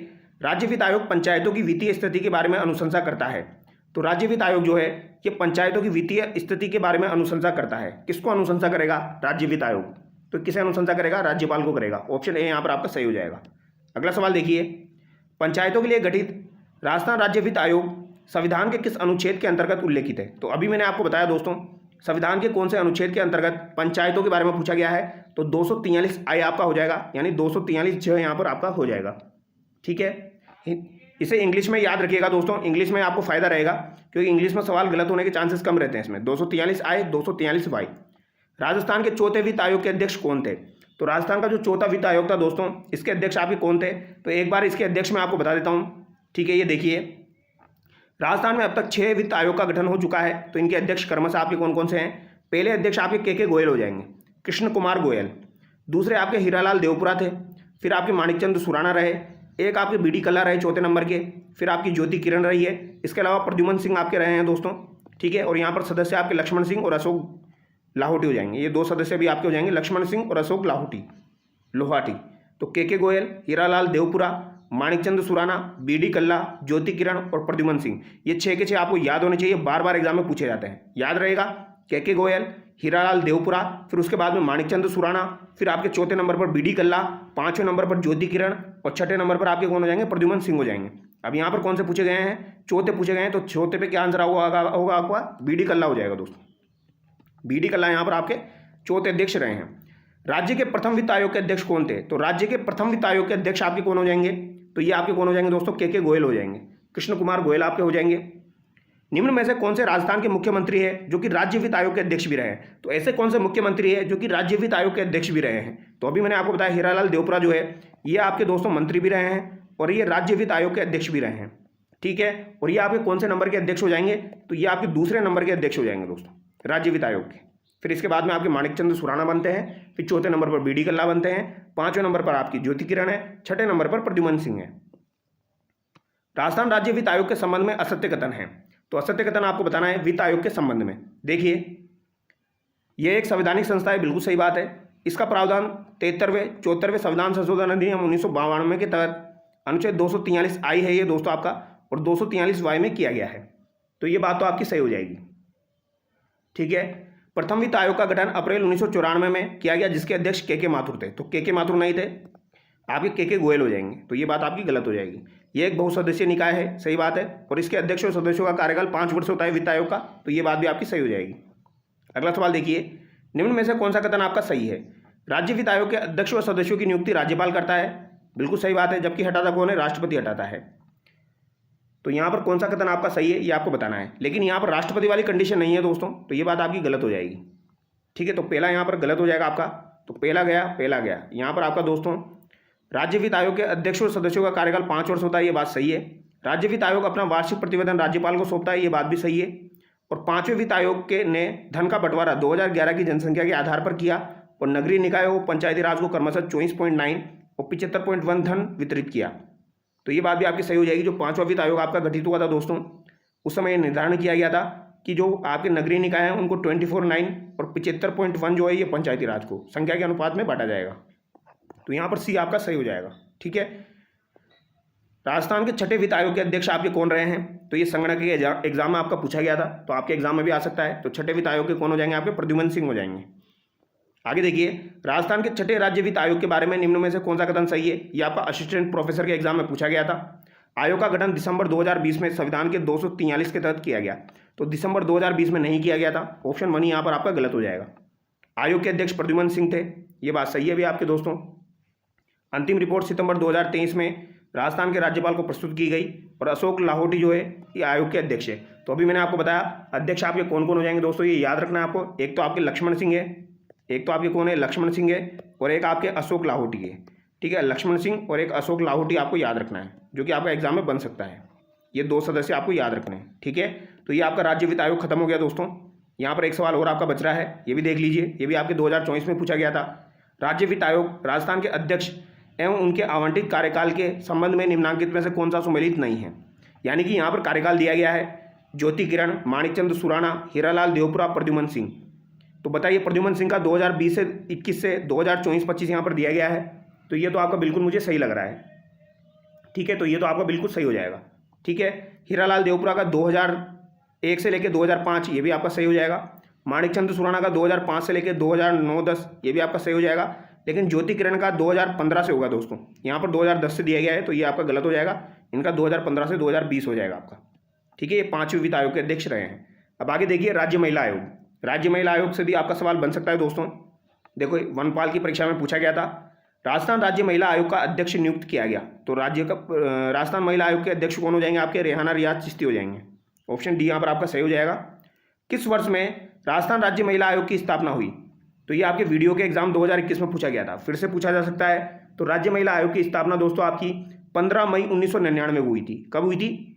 राज्य वित्त आयोग पंचायतों की वित्तीय स्थिति के बारे में अनुशंसा करता है। तो राज्य वित्त आयोग जो है ये पंचायतों की वित्तीय स्थिति के बारे में अनुशंसा करता है। किसको अनुशंसा करेगा? राज्य वित्त आयोग। तो किसे अनुशंसा करेगा? राज्यपाल को करेगा। ऑप्शन ए यहाँ पर आपका सही हो जाएगा। अगला सवाल देखिए, पंचायतों के लिए गठित राजस्थान राज्य वित्त आयोग संविधान के किस अनुच्छेद के अंतर्गत उल्लेखित है? तो अभी मैंने आपको बताया दोस्तों, संविधान के कौन से अनुच्छेद के अंतर्गत पंचायतों के बारे में पूछा गया है, तो 243 आपका हो जाएगा, यानी 243 जो है यहाँ पर आपका हो जाएगा। ठीक है, इसे इंग्लिश में याद रखिएगा दोस्तों, इंग्लिश में आपको फायदा रहेगा क्योंकि इंग्लिश में सवाल गलत होने के चांसेस कम रहते हैं इसमें। 243 243 राजस्थान के चौथे वित्त आयोग के अध्यक्ष कौन थे? तो राजस्थान का जो चौथा वित्त आयोग था दोस्तों, इसके अध्यक्ष आपके कौन थे? तो एक बार इसके अध्यक्ष मैं आपको बता देता हूँ। ठीक है, ये देखिए, राजस्थान में अब तक 6 वित्त आयोग का गठन हो चुका है। तो इनके अध्यक्ष क्रमशः आपके कौन कौन से हैं? पहले अध्यक्ष आपके के गोयल हो जाएंगे, कृष्ण कुमार गोयल। दूसरे आपके हीरालाल देवपुरा थे। फिर आपके माणिकचंद सुराणा रहे। एक आपके बीडी कल्ला रहे चौथे नंबर के। फिर आपकी ज्योति किरण रही है। इसके अलावा प्रद्युमन सिंह आपके रहे हैं दोस्तों। ठीक है, और यहाँ पर सदस्य आपके लक्ष्मण सिंह और अशोक लाहौटी हो जाएंगे। ये 2 सदस्य भी आपके हो जाएंगे, लक्ष्मण सिंह और अशोक लोहाटी। तो के गोयल, हीरालाल देवपुरा, माणिकचंद सुराना, बीडी कल्ला, ज्योति किरण और प्रद्युमन सिंह, ये 6 के 6 आपको याद होने चाहिए। बार बार एग्जाम में पूछे जाते हैं, याद रहेगा। के गोयल, हीरालाल देवपुरा, फिर उसके बाद में माणिकचंद सुराना, फिर आपके चौथे नंबर पर बीडी कल्ला, 5वें नंबर पर ज्योति किरण और 6ठे नंबर पर आपके कौन हो जाएंगे? प्रद्युमन सिंह हो जाएंगे। अब यहाँ पर कौन से पूछे गए हैं? चौथे पूछे गए हैं। तो चौथे पे क्या आंसर होगा आपका? बीडी कल्ला हो जाएगा दोस्तों। बीडी कल्ला यहाँ पर आपके चौथे अध्यक्ष रहे हैं। राज्य के प्रथम वित्त आयोग के अध्यक्ष कौन थे? तो राज्य के प्रथम वित्त आयोग के अध्यक्ष आपके कौन हो जाएंगे? तो ये आपके कौन हो जाएंगे दोस्तों? के गोयल हो जाएंगे, कृष्ण कुमार गोयल आपके हो जाएंगे। निम्न में से कौन से राजस्थान के मुख्यमंत्री है जो कि राज्य वित्त आयोग के अध्यक्ष भी रहे हैं? तो ऐसे कौन से मुख्यमंत्री है जो कि राज्य वित्त आयोग के अध्यक्ष भी रहे हैं? तो अभी मैंने आपको बताया, हीरालाल देवपुरा जो है ये आपके दोस्तों मंत्री भी रहे हैं और ये राज्य वित्त आयोग के अध्यक्ष भी रहे हैं। ठीक है, और ये आपके कौन से नंबर के अध्यक्ष हो जाएंगे? तो ये आपके दूसरे नंबर के अध्यक्ष हो जाएंगे दोस्तों, राज्य वित्त आयोग के। फिर इसके बाद में आपके माणिकचंद सुराना बनते हैं, फिर चौथे नंबर पर बीडी कल्ला बनते हैं, 5वें नंबर पर आपकी ज्योति किरण है, 6ठे नंबर पर प्रद्युमन सिंह है। राजस्थान राज्य वित्त आयोग के संबंध में असत्य कथन है। तो असत्य कथन आपको बताना है वित्त आयोग के संबंध में। देखिए, यह एक संवैधानिक संस्था है, बिल्कुल सही बात है। इसका प्रावधान 73वें 74वें संविधान संशोधन अधिनियम 1992 के तहत अनुच्छेद 243 है ये दोस्तों आपका, और 243 में किया गया है। तो ये बात तो आपकी सही हो जाएगी। ठीक है, प्रथम वित्त आयोग का गठन अप्रैल 1994 में किया गया, जिसके अध्यक्ष के माथुर थे। तो के माथुर नहीं थे, आपके के गोयल हो जाएंगे। तो ये बात आपकी गलत हो जाएगी। ये एक बहुसदस्यीय निकाय है, सही बात है, और इसके अध्यक्ष और सदस्यों का कार्यकाल 5 वर्ष होता है वित्त आयोग का। तो ये बात भी आपकी सही हो जाएगी। अगला सवाल देखिए, निम्न में से कौन सा कथन आपका सही है? राज्य वित्त आयोग के अध्यक्ष और सदस्यों की नियुक्ति राज्यपाल करता है। बिल्कुल सही बात है, जबकि हटाता कौन है? राष्ट्रपति हटाता है। तो यहाँ पर कौन सा कथन आपका सही है ये आपको बताना है, लेकिन यहाँ पर राष्ट्रपति वाली कंडीशन नहीं है दोस्तों, तो ये बात आपकी गलत हो जाएगी। ठीक है, तो पहला यहाँ पर गलत हो जाएगा आपका। तो पहला गया यहाँ पर आपका दोस्तों, राज्य वित्त आयोग के अध्यक्ष और सदस्यों का कार्यकाल 5 वर्ष होता है, ये बात सही है। राज्य वित्त आयोग अपना वार्षिक प्रतिवेदन राज्यपाल को सौंपता है, ये बात भी सही है। और 5वें वित्त आयोग के ने धन का बंटवारा 2011 की जनसंख्या के आधार पर किया, और नगरीय निकायों और पंचायती राज को क्रमशः 24.9 और 75.1 धन वितरित किया। तो ये बात भी आपकी सही हो जाएगी। जो 5वां वित्त आयोग आपका गठित हुआ था दोस्तों, उस समय निर्धारण किया गया था कि जो आपके नगरीय निकाय हैं उनको 24.9 और 75.1 जो है ये पंचायती राज को संख्या के अनुपात में बांटा जाएगा। तो यहाँ पर सी आपका सही हो जाएगा। ठीक है, राजस्थान के 6ठे वित्त आयोग के अध्यक्ष आपके कौन रहे हैं? तो ये संगणक के एग्जाम में आपका पूछा गया था, तो आपके एग्जाम में भी आ सकता है। तो 6ठे वित्त आयोग के कौन हो जाएंगे? आपके प्रद्युमन सिंह हो जाएंगे। आगे देखिए, राजस्थान के 6ठे राज्य वित्त आयोग के बारे में निम्न में से कौन सा कथन सही है? ये आपका असिस्टेंट प्रोफेसर के एग्जाम में पूछा गया था। आयोग का गठन दिसंबर 2020 में संविधान के 243 के तहत किया गया। तो दिसंबर 2020 में नहीं किया गया था, ऑप्शन 1 यहाँ पर आपका गलत हो जाएगा। आयोग के अध्यक्ष प्रद्युमन सिंह थे, ये बात सही है भी आपके दोस्तों। अंतिम रिपोर्ट सितंबर 2023 में राजस्थान के राज्यपाल को प्रस्तुत की गई, और अशोक लाहौटी जो है ये आयोग के अध्यक्ष है। तो अभी मैंने आपको बताया अध्यक्ष आपके कौन कौन हो जाएंगे दोस्तों, ये याद रखना है आपको। एक तो आपके लक्ष्मण सिंह है, एक तो आपके कौन है, लक्ष्मण सिंह है, और एक आपके अशोक लाहौटी है। ठीक है, लक्ष्मण सिंह और एक अशोक लाहौटी आपको याद रखना है, जो कि आपका एग्जाम में बन सकता है। ये 2 सदस्य आपको याद रखने हैं। ठीक है, तो ये आपका राज्य वित्त आयोग खत्म हो गया दोस्तों। यहाँ पर एक सवाल और आपका बच रहा है, ये भी देख लीजिए। ये भी आपके 2024 में पूछा गया था। राज्य वित्त आयोग राजस्थान के अध्यक्ष एवं उनके आवंटित कार्यकाल के संबंध में निम्नांकित में से कौन सा सुमेलित नहीं है। यानी कि यहाँ पर कार्यकाल दिया गया है ज्योति किरण, माणिकचंद सुराणा, हीरालाल देवपुरा, प्रद्युमन सिंह। तो बताइए, प्रद्युमन सिंह का 2020 से 21 से 2024-25 यहाँ पर दिया गया है। तो ये तो आपका बिल्कुल मुझे सही लग रहा है। ठीक है, तो ये तो आपका बिल्कुल सही हो जाएगा। ठीक है, हीरालाल देवपुरा का 2001 से लेकर 2005, ये भी आपका सही हो जाएगा। माणिकचंद सुराणा का 2005 से लेकर 2009-10, ये भी आपका सही हो जाएगा। लेकिन ज्योति किरण का 2015 से होगा दोस्तों। यहाँ पर 2010 से दिया गया है, तो ये आपका गलत हो जाएगा। इनका 2015 से 2020 हो जाएगा आपका। ठीक है, ये 5वें वित्त आयोग के अध्यक्ष रहे हैं। अब आगे देखिए, राज्य महिला आयोग। राज्य महिला आयोग से भी आपका सवाल बन सकता है दोस्तों। देखो, वनपाल की परीक्षा में पूछा गया था, राजस्थान राज्य महिला आयोग का अध्यक्ष नियुक्त किया गया। तो राजस्थान महिला आयोग के अध्यक्ष कौन हो जाएंगे आपके, रेहाना रियाज चिश्ती हो जाएंगे। ऑप्शन डी यहाँ पर आपका सही हो जाएगा। किस वर्ष में राजस्थान राज्य महिला आयोग की स्थापना हुई। तो ये आपके वीडियो के एग्जाम 2021 में पूछा गया था, फिर से पूछा जा सकता है। तो राज्य महिला आयोग की स्थापना दोस्तों आपकी 15 मई 1999 को हुई थी। कब हुई थी?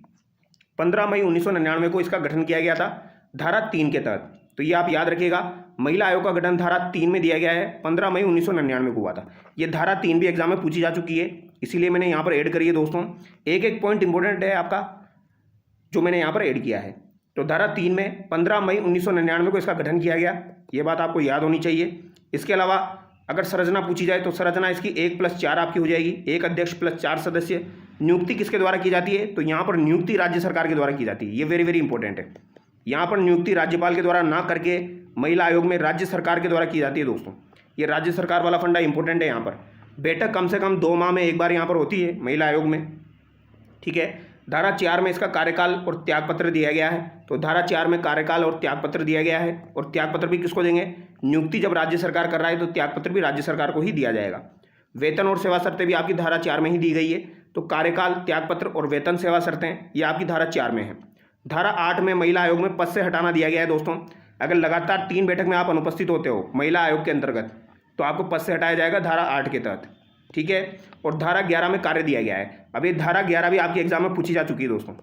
15 मई 1999 को इसका गठन किया गया था धारा 3 के तहत। तो ये आप याद रखिएगा, महिला आयोग का गठन धारा 3 में दिया गया है, 15 मई 1999 को हुआ था। ये धारा 3 भी एग्जाम में पूछी जा चुकी है, इसीलिए मैंने यहाँ पर ऐड करी है दोस्तों। एक एक पॉइंट इंपॉर्टेंट है आपका, जो मैंने यहाँ पर ऐड किया है। तो धारा 3 में 15 मई 1999 को इसका गठन किया गया, ये बात आपको याद होनी चाहिए। इसके अलावा अगर संरचना पूछी जाए तो संरचना इसकी 1+4 आपकी हो जाएगी, एक अध्यक्ष प्लस 4 सदस्य। नियुक्ति किसके द्वारा की जाती है? तो यहाँ पर नियुक्ति राज्य सरकार के द्वारा की जाती है। ये वेरी वेरी इंपॉर्टेंट है। यहाँ पर नियुक्ति राज्यपाल के द्वारा ना करके महिला आयोग में राज्य सरकार के द्वारा की जाती है दोस्तों। ये राज्य सरकार वाला फंडा इंपॉर्टेंट है। यहाँ पर बैठक कम से कम 2 माह में एक बार यहाँ पर होती है महिला आयोग में। ठीक है, धारा 4 में इसका कार्यकाल और त्यागपत्र दिया गया है। तो धारा 4 में कार्यकाल और त्यागपत्र दिया गया है, और त्यागपत्र भी किसको देंगे? नियुक्ति जब राज्य सरकार कर रहा है तो त्यागपत्र भी राज्य सरकार को ही दिया जाएगा। वेतन और सेवा शर्तें भी आपकी धारा 4 में ही दी गई है। तो कार्यकाल, त्यागपत्र और वेतन सेवा शर्तें ये आपकी धारा 4 में है। धारा 8 में महिला आयोग में पद से हटाना दिया गया है दोस्तों। अगर लगातार 3 बैठक में आप अनुपस्थित होते हो महिला आयोग के अंतर्गत, तो आपको पद से हटाया जाएगा धारा 8 के तहत। ठीक है, और धारा 11 में कार्य दिया गया है। अब ये धारा 11 भी आपके एग्जाम में पूछी जा चुकी है दोस्तों।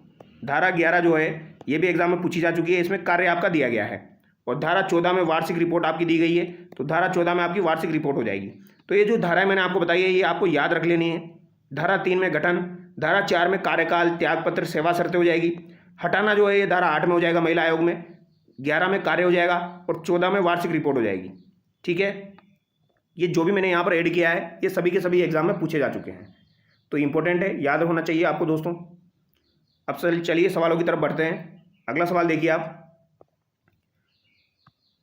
धारा 11 जो है ये भी एग्जाम में पूछी जा चुकी है, इसमें कार्य आपका दिया गया है। और धारा 14 में वार्षिक रिपोर्ट आपकी दी गई है, तो धारा 14 में आपकी वार्षिक रिपोर्ट हो जाएगी। तो ये जो धाराएं मैंने आपको बताई है ये आपको याद रख लेनी है। धारा 3 में गठन, धारा 4 में कार्यकाल, त्यागपत्र, सेवा शर्तें हो जाएगी। हटाना जो है ये धारा 8 में हो जाएगा महिला आयोग में, 11 में कार्य हो जाएगा, और 14 में वार्षिक रिपोर्ट हो जाएगी। ठीक है, ये जो भी मैंने यहाँ पर ऐड किया है ये सभी के सभी एग्जाम में पूछे जा चुके हैं, तो इंपॉर्टेंट है, याद होना चाहिए आपको दोस्तों। अब चलिए सवालों की तरफ बढ़ते हैं। अगला सवाल देखिए आप,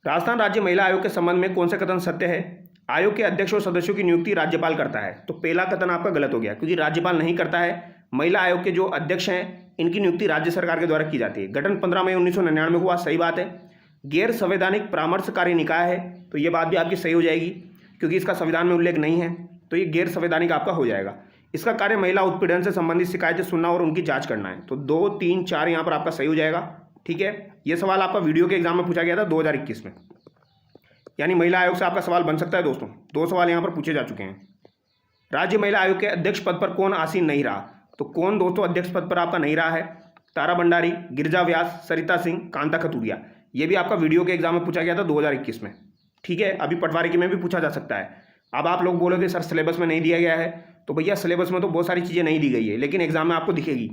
राजस्थान राज्य महिला आयोग के संबंध में कौन सा कथन सत्य है? आयोग के अध्यक्ष और सदस्यों की नियुक्ति राज्यपाल करता है। तो पहला कथन आपका गलत हो गया, क्योंकि राज्यपाल नहीं करता है। महिला आयोग के जो अध्यक्ष हैं इनकी नियुक्ति राज्य सरकार के द्वारा की जाती है। गठन 15 मई 1999 में हुआ, सही बात है। गैर संवैधानिक परामर्शकारी निकाय है, तो ये बात भी आपकी सही हो जाएगी, क्योंकि इसका संविधान में उल्लेख नहीं है, तो ये गैर संवैधानिक आपका हो जाएगा। इसका कार्य महिला उत्पीड़न से संबंधित शिकायतें सुनना और उनकी जांच करना है। तो 2, 3, 4 यहाँ पर आपका सही हो जाएगा। ठीक है, ये सवाल आपका वीडियो के एग्जाम में पूछा गया था 2021 में, यानी महिला आयोग से आपका सवाल बन सकता है दोस्तों। 2 सवाल यहाँ पर पूछे जा चुके हैं। राज्य महिला आयोग के अध्यक्ष पद पर कौन आसीन नहीं रहा? तो कौन दोस्तों अध्यक्ष पद पर आपका नहीं रहा है? तारा भंडारी, गिरिजा व्यास, सरिता सिंह, कांता खतूरिया। ये भी आपका वीडियो के एग्जाम में पूछा गया था 2021 में। ठीक है, अभी पटवारी की में भी पूछा जा सकता है। अब आप लोग बोलोगे सर सिलेबस में नहीं दिया गया है, तो भैया सिलेबस में तो बहुत सारी चीज़ें नहीं दी गई है, लेकिन एग्जाम में आपको दिखेगी।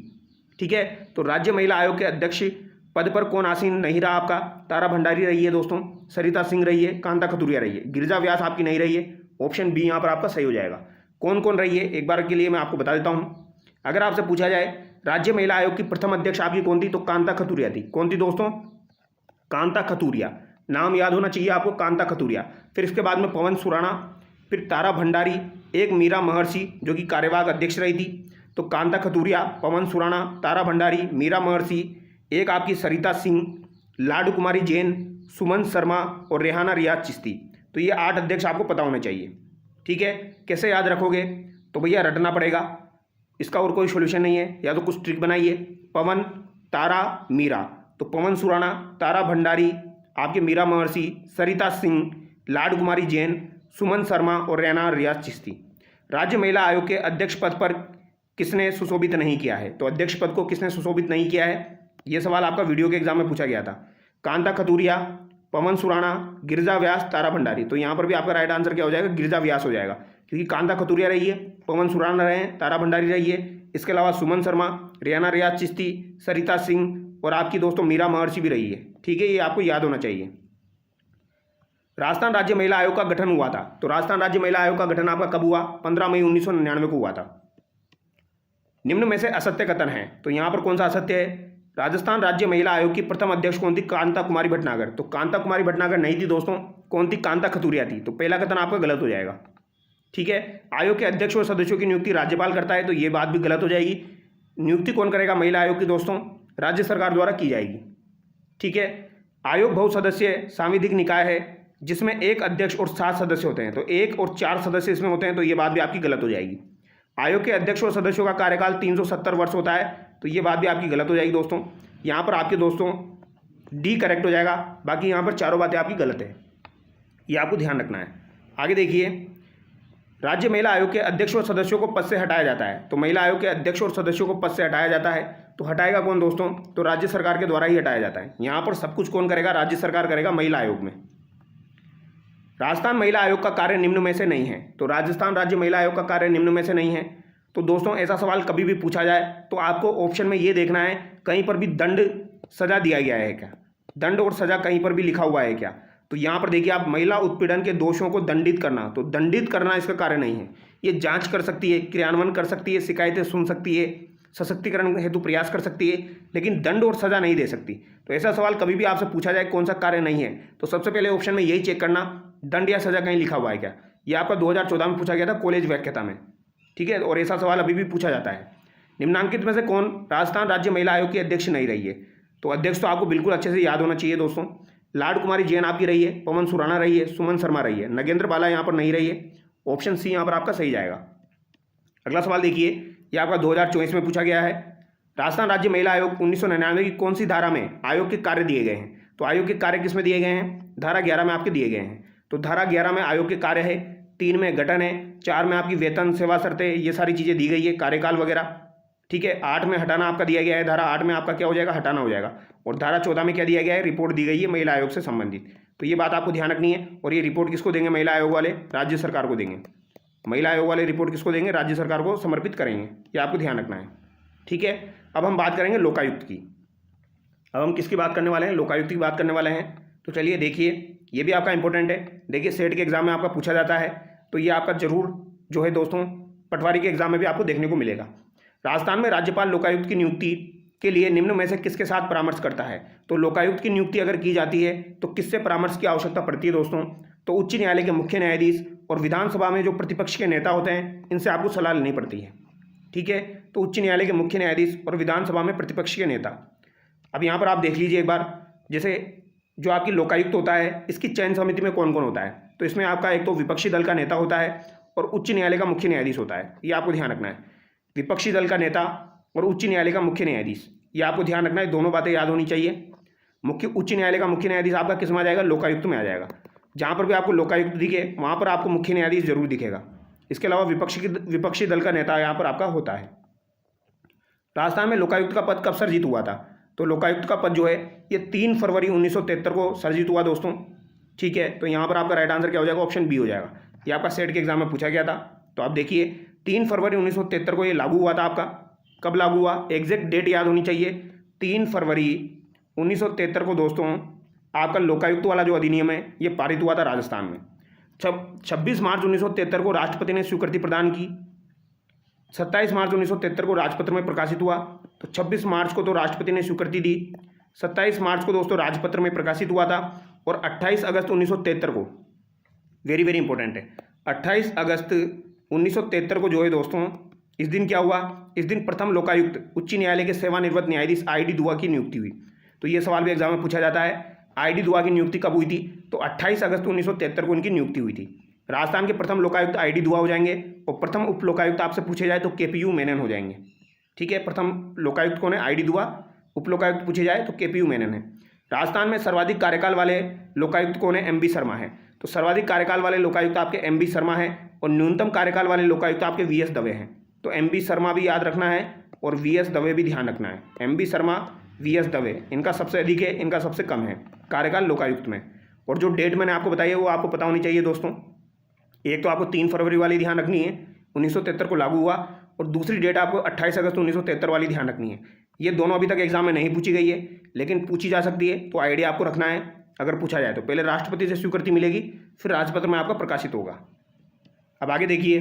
ठीक है, तो राज्य महिला आयोग के अध्यक्ष पद पर कौन आसीन नहीं रहा आपका? तारा भंडारी रही है दोस्तों, सरिता सिंह रही है, कांता खतूरिया रही है, गिरिजा व्यास आपकी नहीं रही है। ऑप्शन बी यहाँ पर आपका सही हो जाएगा। कौन कौन रही है एक बार के लिए मैं आपको बता देता हूँ। अगर आपसे पूछा जाए राज्य महिला आयोग की प्रथम अध्यक्ष आपकी कौन थी, तो कांता खतूरिया थी। कौन थी दोस्तों? कांता खतूरिया, नाम याद होना चाहिए आपको, कांता खतूरिया। फिर इसके बाद में पवन सुराणा, फिर तारा भंडारी, एक मीरा महर्षि जो कि कार्यवाहक अध्यक्ष रही थी। तो कांता खतूरिया, पवन सुराणा, तारा भंडारी, मीरा महर्षि, एक आपकी सरिता सिंह, लाडू कुमारी जैन, सुमन शर्मा और रेहाना रियाज चिश्ती। तो ये 8 अध्यक्ष आपको पता होने चाहिए। ठीक है, कैसे याद रखोगे? तो भैया रटना पड़ेगा, इसका और कोई सोल्यूशन नहीं है, या तो कुछ ट्रिक बनाइए। पवन, तारा, मीरा, तो पवन सुराणा, तारा भंडारी, आपके मीरा महर्षि, सरिता सिंह, लाड कुमारी जैन, सुमन शर्मा और रैना रियाज चिश्ती। राज्य महिला आयोग के अध्यक्ष पद पर किसने सुशोभित नहीं किया है? तो अध्यक्ष पद को किसने सुशोभित नहीं किया है, यह सवाल आपका वीडियो के एग्जाम में पूछा गया था। कांता खतूरिया, पवन सुराणा, गिरिजा व्यास, तारा भंडारी। तो यहाँ पर भी आपका राइट आंसर क्या हो जाएगा? गिरिजा व्यास हो जाएगा, क्योंकि कांता खतूरिया रही है, पवन सुराणा रहे हैं, तारा भंडारी रही है। इसके अलावा सुमन शर्मा, रियाना रियाज चिश्ती, सरिता सिंह और आपकी दोस्तों मीरा महर्षि भी रही है। ठीक है, ये आपको याद होना चाहिए। राजस्थान राज्य महिला आयोग का गठन हुआ था। तो राजस्थान राज्य महिला आयोग का गठन आपका कब हुआ? 15 मई 1999 को हुआ था। निम्न में से असत्य कथन है, तो यहाँ पर कौन सा असत्य है? राजस्थान राज्य महिला आयोग की प्रथम अध्यक्ष कौन थी? कांता कुमारी भटनागर। तो कांता कुमारी भटनागर नहीं थी दोस्तों, कौन थी? कांता खतूरिया थी। तो पहला कथन आपका गलत हो जाएगा। ठीक है, आयोग के अध्यक्ष और सदस्यों की नियुक्ति राज्यपाल करता है, तो ये बात भी गलत हो जाएगी। नियुक्ति कौन करेगा महिला आयोग की दोस्तों? राज्य सरकार द्वारा की जाएगी। ठीक है, आयोग बहुसदस्यीय सांविधिक निकाय है जिसमें एक अध्यक्ष और 7 सदस्य होते हैं, तो 1 और 4 सदस्य इसमें होते हैं, तो ये बात भी आपकी गलत हो जाएगी। आयोग के अध्यक्ष और सदस्यों का कार्यकाल 370 वर्ष होता है, तो ये बात भी आपकी गलत हो जाएगी दोस्तों। यहाँ पर आपके दोस्तों डी करेक्ट हो जाएगा, बाकी यहाँ पर चारों बातें आपकी गलत है, ये आपको ध्यान रखना है। आगे देखिए, राज्य महिला आयोग के अध्यक्ष और सदस्यों को पद से हटाया जाता है। तो महिला आयोग के अध्यक्ष और सदस्यों को पद से हटाया जाता है, तो हटाएगा कौन दोस्तों? तो राज्य सरकार के द्वारा ही हटाया जाता है। यहाँ पर सब कुछ कौन करेगा? राज्य सरकार करेगा महिला आयोग में। राजस्थान महिला आयोग का कार्य निम्न में से नहीं है। तो राजस्थान राज्य महिला आयोग का कार्य निम्न में से नहीं है। तो दोस्तों ऐसा सवाल कभी भी पूछा जाए तो आपको ऑप्शन में ये देखना है कहीं पर भी दंड सजा दिया गया है क्या, दंड और सजा कहीं पर भी लिखा हुआ है क्या। तो यहाँ पर देखिए आप, महिला उत्पीड़न के दोषों को दंडित करना, तो दंडित करना इसका कार्य नहीं है। ये जांच कर सकती है, क्रियान्वयन कर सकती है, शिकायतें सुन सकती है, सशक्तिकरण हेतु प्रयास कर सकती है, लेकिन दंड और सजा नहीं दे सकती। तो ऐसा सवाल कभी भी आपसे पूछा जाए कौन सा कार्य नहीं है, तो सबसे पहले ऑप्शन में यही चेक करना, दंड या सजा कहीं लिखा हुआ है क्या। ये आपका 2014 में पूछा गया था कॉलेज व्याख्याता में। ठीक है, और ऐसा सवाल अभी भी पूछा जाता है। निम्नांकित में से कौन राजस्थान राज्य महिला आयोग की अध्यक्ष नहीं रही है? तो अध्यक्ष तो आपको बिल्कुल अच्छे से याद होना चाहिए दोस्तों। लाड कुमारी जैन आपकी रही है, पवन सुराणा रही है, सुमन शर्मा रही है, नगेंद्र बाला यहाँ पर नहीं रही है। ऑप्शन सी यहाँ पर आपका सही जाएगा। अगला सवाल देखिए, यह आपका 2024 में पूछा गया है। राजस्थान राज्य महिला आयोग 1999 की कौन सी धारा में आयोग के कार्य दिए गए हैं? तो आयोग के कार्य किस में दिए गए हैं? धारा 11 में आपके दिए गए हैं। तो धारा 11 में आयोग के कार्य है, 3 में गठन है, 4 में आपकी वेतन सेवा शर्तें, ये सारी चीज़ें दी गई है, कार्यकाल वगैरह। ठीक है, 8 में हटाना आपका दिया गया है, धारा 8 में आपका क्या हो जाएगा? हटाना हो जाएगा। और धारा 14 में क्या दिया गया है? रिपोर्ट दी गई है महिला आयोग से संबंधित। तो ये बात आपको ध्यान रखनी है। और ये रिपोर्ट किसको देंगे महिला आयोग वाले? राज्य सरकार को देंगे। महिला आयोग वाले रिपोर्ट किसको देंगे? राज्य सरकार को समर्पित करेंगे, ये आपको ध्यान रखना है। ठीक है, अब हम बात करेंगे लोकायुक्त की। अब हम किसकी बात करने वाले हैं? लोकायुक्त की बात करने वाले हैं। तो चलिए देखिए, ये भी आपका इंपॉर्टेंट है। देखिए सेट के एग्जाम में आपका पूछा जाता है, तो ये आपका जरूर जो है दोस्तों पटवारी के एग्जाम में भी आपको देखने को मिलेगा। राजस्थान में राज्यपाल लोकायुक्त की नियुक्ति के लिए निम्न में से किसके साथ परामर्श करता है? तो लोकायुक्त की नियुक्ति अगर की जाती है तो किससे परामर्श की आवश्यकता पड़ती है दोस्तों? तो उच्च न्यायालय के मुख्य न्यायाधीश और विधानसभा में जो प्रतिपक्ष के नेता होते हैं, इनसे आपको सलाह लेनी पड़ती है। ठीक है, तो उच्च न्यायालय के मुख्य न्यायाधीश और विधानसभा में प्रतिपक्ष के नेता। अब यहाँ पर आप देख लीजिए एक बार, जैसे जो आपकी लोकायुक्त होता है, इसकी चयन समिति में कौन कौन होता है? तो इसमें आपका एक तो विपक्षी दल का नेता होता है और उच्च न्यायालय का मुख्य न्यायाधीश होता है, ये आपको ध्यान रखना है। विपक्षी दल का नेता और उच्च न्यायालय का मुख्य न्यायाधीश, ये आपको ध्यान रखना है, दोनों बातें याद होनी चाहिए। उच्च न्यायालय का मुख्य न्यायाधीश आपका किस में आ जाएगा? लोकायुक्त में आ जाएगा। जहाँ पर भी आपको लोकायुक्त दिखे वहाँ पर आपको मुख्य न्यायाधीश जरूर दिखेगा। इसके अलावा विपक्षी दल का नेता यहाँ पर आपका होता है। राजस्थान में लोकायुक्त का पद कब सर्जित हुआ था? तो लोकायुक्त का पद जो है ये 3 फरवरी 1973 को सर्जित हुआ दोस्तों। ठीक है, तो यहाँ पर आपका राइट आंसर क्या हो जाएगा? ऑप्शन बी हो जाएगा। ये आपका सेट के एग्जाम में पूछा गया था। तो आप देखिए 3 फरवरी 1973 को ये लागू हुआ था आपका। कब लागू हुआ? एग्जैक्ट डेट याद होनी चाहिए। 3 फरवरी 1973 को दोस्तों आपका लोकायुक्त वाला जो अधिनियम है ये पारित हुआ था राजस्थान में। 26 मार्च 1973 को राष्ट्रपति ने स्वीकृति प्रदान की। 27 मार्च 1973 को राजपत्र में प्रकाशित हुआ। तो 26 मार्च को तो राष्ट्रपति ने स्वीकृति दी, 27 मार्च को दोस्तों राजपत्र में प्रकाशित हुआ था। और 28 अगस्त 1973 को, वेरी वेरी इंपॉर्टेंट है, 28 अगस्त 1973 को जो है दोस्तों इस दिन क्या हुआ? इस दिन प्रथम लोकायुक्त उच्च न्यायालय के सेवानिवृत्त न्यायाधीश आई.डी. दुआ की नियुक्ति हुई। तो ये सवाल भी एग्जाम में पूछा जाता है, आई.डी. दुआ की नियुक्ति कब हुई थी? तो 28 अगस्त 1973 को उनकी नियुक्ति हुई थी। राजस्थान के प्रथम लोकायुक्त आई.डी. दुआ हो जाएंगे और प्रथम उप लोकायुक्त आपसे पूछे जाए तो के.पी.यू. मेनन हो जाएंगे। ठीक है, प्रथम लोकायुक्त कौन है? आई.डी. दुआ। उप लोकायुक्त पूछे जाए तो के.पी.यू. मेनन है। राजस्थान में सर्वाधिक कार्यकाल वाले लोकायुक्त कौन है? एम.बी. शर्मा है। तो सर्वाधिक कार्यकाल वाले लोकायुक्त आपके एम.बी. शर्मा हैं और न्यूनतम कार्यकाल वाले लोकायुक्त आपके वी.एस. दवे हैं। तो एम.बी. शर्मा भी याद रखना है और वी.एस. दवे भी ध्यान रखना है। एम.बी. शर्मा, वी.एस. दवे, इनका सबसे अधिक है, इनका सबसे कम है कार्यकाल लोकायुक्त में। और जो डेट मैंने आपको बताई है वो आपको पता होनी चाहिए दोस्तों। एक तो आपको 3 फरवरी वाली ध्यान रखनी है, 1973 को लागू हुआ, और दूसरी डेट आपको 28 अगस्त 1973 वाली ध्यान रखनी है। ये दोनों अभी तक एग्जाम में नहीं पूछी गई है, लेकिन पूछी जा सकती है, तो आइडिया आपको रखना है। अगर पूछा जाए तो पहले राष्ट्रपति से स्वीकृति मिलेगी, फिर राजपत्र में आपका प्रकाशित होगा। अब आगे देखिए,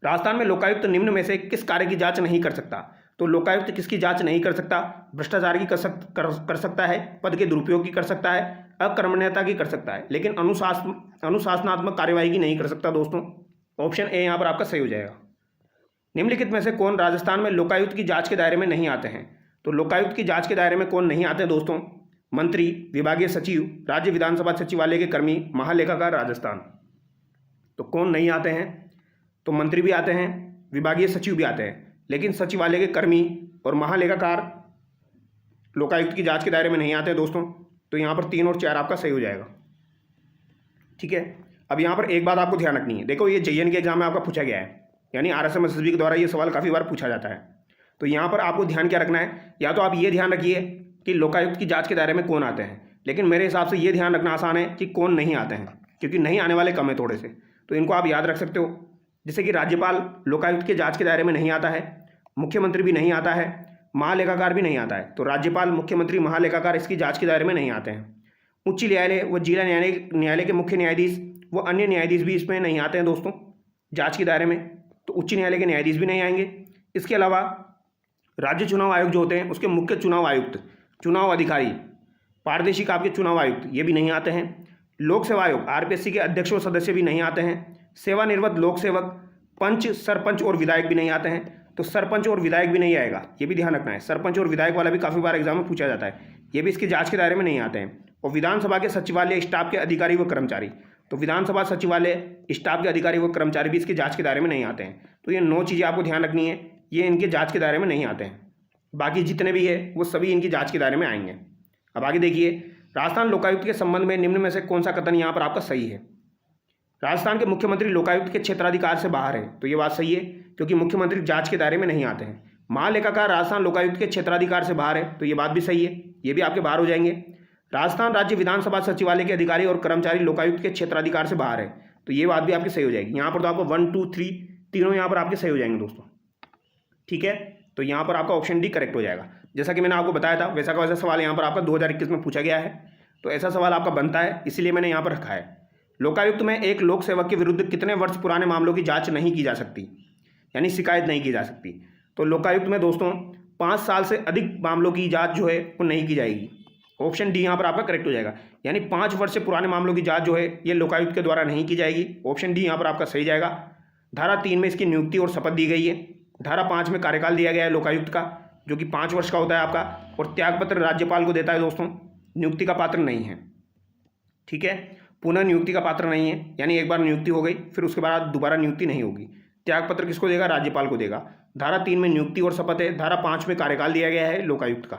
राजस्थान में लोकायुक्त निम्न में से किस कार्य की जांच नहीं कर सकता? तो लोकायुक्त किसकी जांच नहीं कर सकता? भ्रष्टाचार की कर सकता है, पद के दुरुपयोग की कर सकता है, अकर्मण्यता की कर सकता है, लेकिन अनुशासनात्मक कार्यवाही की नहीं कर सकता दोस्तों। ऑप्शन ए यहाँ पर आपका सही हो जाएगा। निम्नलिखित में से कौन राजस्थान में लोकायुक्त की जांच के दायरे में नहीं आते हैं? तो लोकायुक्त की जांच के दायरे में कौन नहीं आते हैं दोस्तों? मंत्री, विभागीय सचिव, राज्य विधानसभा सचिवालय के कर्मी, महालेखाकार राजस्थान। तो कौन नहीं आते हैं? तो मंत्री भी आते हैं, विभागीय सचिव भी आते हैं, लेकिन सचिवालय के कर्मी और महालेखाकार लोकायुक्त की जांच के दायरे में नहीं आते हैं दोस्तों। तो यहाँ पर 3 और 4 आपका सही हो जाएगा। ठीक है, अब यहाँ पर एक बात आपको ध्यान रखनी है। देखो, ये JN के एग्जाम में आपका पूछा गया है, यानी RSM SSB के द्वारा ये सवाल काफ़ी बार पूछा जाता है। तो यहाँ पर आपको ध्यान क्या रखना है? या तो आप ये ध्यान रखिए कि लोकायुक्त की जांच के दायरे में कौन आते हैं, लेकिन मेरे हिसाब से ये ध्यान रखना आसान है कि कौन नहीं आते हैं, क्योंकि नहीं आने वाले कम है थोड़े से, तो इनको आप याद रख सकते हो। जैसे कि राज्यपाल लोकायुक्त के जांच के दायरे में नहीं आता है, मुख्यमंत्री भी नहीं आता है, महालेखाकार भी नहीं आता है। तो राज्यपाल, मुख्यमंत्री, महालेखाकार इसकी जांच के दायरे में नहीं आते हैं। उच्च न्यायालय व जिला न्यायालय के मुख्य न्यायाधीश व अन्य न्यायाधीश भी इसमें नहीं आते हैं दोस्तों जांच के दायरे में, तो उच्च न्यायालय के न्यायाधीश भी नहीं आएंगे। इसके अलावा राज्य चुनाव आयोग जो होते हैं उसके मुख्य चुनाव आयुक्त, चुनाव अधिकारी, पारदर्शिक आपके चुनाव आयुक्त, ये भी नहीं आते हैं। लोक सेवा आयोग RPSC के अध्यक्ष व सदस्य भी नहीं आते हैं। सेवानिवृत्त लोक सेवक, पंच, सरपंच और विधायक भी नहीं आते हैं। तो सरपंच और विधायक भी नहीं आएगा, ये भी ध्यान रखना है। सरपंच और विधायक वाला भी काफ़ी बार एग्जाम में पूछा जाता है, ये भी इसकी जांच के दायरे में नहीं आते हैं। और विधानसभा के सचिवालय स्टाफ के अधिकारी व कर्मचारी, तो विधानसभा सचिवालय स्टाफ के अधिकारी व कर्मचारी भी इसकी जांच के दायरे में नहीं आते हैं। तो ये 9 चीज़ें आपको ध्यान रखनी है, ये इनके जांच के दायरे में नहीं आते हैं। बाकी जितने भी है वो सभी इनकी जांच के दायरे में आएंगे। अब आगे देखिए, राजस्थान लोकायुक्त के संबंध में निम्न में से कौन सा कथन यहाँ पर आपका सही है? राजस्थान के मुख्यमंत्री लोकायुक्त के क्षेत्राधिकार से बाहर है, तो ये बात सही है, क्योंकि मुख्यमंत्री जांच के दायरे में नहीं आते हैं। महालेखाकार राजस्थान लोकायुक्त के क्षेत्राधिकार से बाहर है, तो ये बात भी सही है, ये भी आपके बाहर हो जाएंगे। राजस्थान राज्य विधानसभा सचिवालय के अधिकारी और कर्मचारी लोकायुक्त के क्षेत्राधिकार से बाहर है, तो ये बात भी आपकी सही हो जाएगी। यहाँ पर तो आपको 1, 2, 3 तीनों यहाँ पर आपके सही हो जाएंगे दोस्तों। ठीक है, तो यहाँ पर आपका ऑप्शन डी करेक्ट हो जाएगा। जैसा कि मैंने आपको बताया था, वैसा का वैसा सवाल यहाँ पर आपका 2021 में पूछा गया है, तो ऐसा सवाल आपका बनता है, इसीलिए मैंने यहाँ पर रखा है। लोकायुक्त में एक लोक सेवक के विरुद्ध कितने वर्ष पुराने मामलों की जांच नहीं की जा सकती, यानी शिकायत नहीं की जा सकती? तो लोकायुक्त में दोस्तों 5 साल से अधिक मामलों की जांच जो है वो नहीं की जाएगी। ऑप्शन डी यहाँ पर आपका करेक्ट हो जाएगा, यानी 5 वर्ष से पुराने मामलों की जांच जो है ये लोकायुक्त के द्वारा नहीं की जाएगी। ऑप्शन डी यहाँ पर आपका सही जाएगा। धारा 3 में इसकी नियुक्ति और शपथ दी गई है। धारा 5 में कार्यकाल दिया गया है लोकायुक्त का, जो कि 5 वर्ष का होता है आपका, और त्यागपत्र राज्यपाल को देता है दोस्तों, नियुक्ति का पात्र नहीं है। ठीक है, पुनः नियुक्ति का पात्र नहीं है, यानी एक बार नियुक्ति हो गई फिर उसके बाद दोबारा नियुक्ति नहीं होगी। त्यागपत्र किसको देगा? राज्यपाल को देगा। धारा 3 में नियुक्ति और शपथ है। धारा 5 में कार्यकाल दिया गया है लोकायुक्त का।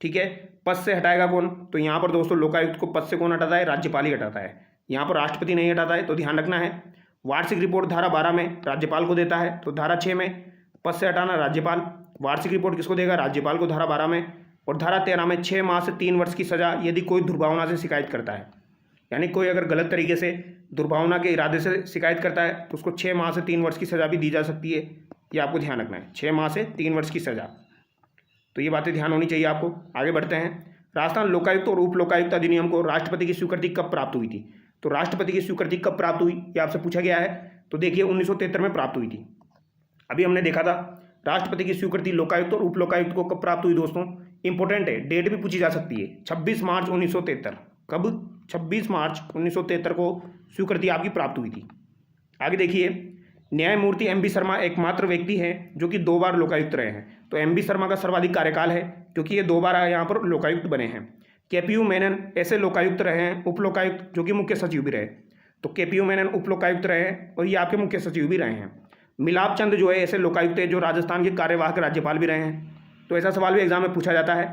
ठीक है, पद से हटाएगा कौन? तो यहाँ पर दोस्तों लोकायुक्त को पद से कौन हटाता है? राज्यपाल ही हटाता है। यहाँ पर राष्ट्रपति नहीं हटाता है, तो ध्यान रखना है। वार्षिक रिपोर्ट धारा 12 में राज्यपाल को देता है, तो धारा 6 में पद से हटाना राज्यपाल। वार्षिक रिपोर्ट किसको देगा? राज्यपाल को, धारा 12 में। और धारा 13 में 6 माह से 3 वर्ष की सजा यदि कोई दुर्भावना से शिकायत करता है, यानी कोई अगर गलत तरीके से दुर्भावना के इरादे से शिकायत करता है तो उसको 6 माह से 3 वर्ष की सजा भी दी जा सकती है। ये आपको ध्यान रखना है, 6 माह से 3 वर्ष की सजा। तो ये बातें ध्यान होनी चाहिए आपको। आगे बढ़ते हैं। राजस्थान लोकायुक्त और उप लोकायुक्त अधिनियम को राष्ट्रपति की स्वीकृति कब प्राप्त हुई थी? तो राष्ट्रपति की स्वीकृति कब प्राप्त हुई, ये आपसे पूछा गया है। तो देखिए 1973 में प्राप्त हुई थी। अभी हमने देखा था राष्ट्रपति की स्वीकृति लोकायुक्त और उप लोकायुक्त को कब प्राप्त हुई दोस्तों, इंपॉर्टेंट है, डेट भी पूछी जा सकती है। 26 मार्च 1973। कब? 26 मार्च 1973 को स्वीकृति आपकी प्राप्त हुई थी। आगे देखिए, न्यायमूर्ति एम बी शर्मा एकमात्र व्यक्ति हैं जो कि 2 बार लोकायुक्त रहे हैं। तो एम बी शर्मा का सर्वाधिक कार्यकाल है, क्योंकि ये 2 बार यहाँ पर लोकायुक्त बने हैं। केपीयू मेनन ऐसे लोकायुक्त रहे हैं, उप लोकायुक्त, जो कि मुख्य सचिव भी रहे। तो केपीयू मेनन उप लोकायुक्त रहे हैं और ये आपके मुख्य सचिव भी रहे हैं। मिलाप चंद जो है ऐसे लोकायुक्त है जो राजस्थान के कार्यवाहक राज्यपाल भी रहे हैं। तो ऐसा सवाल भी एग्जाम में पूछा जाता है।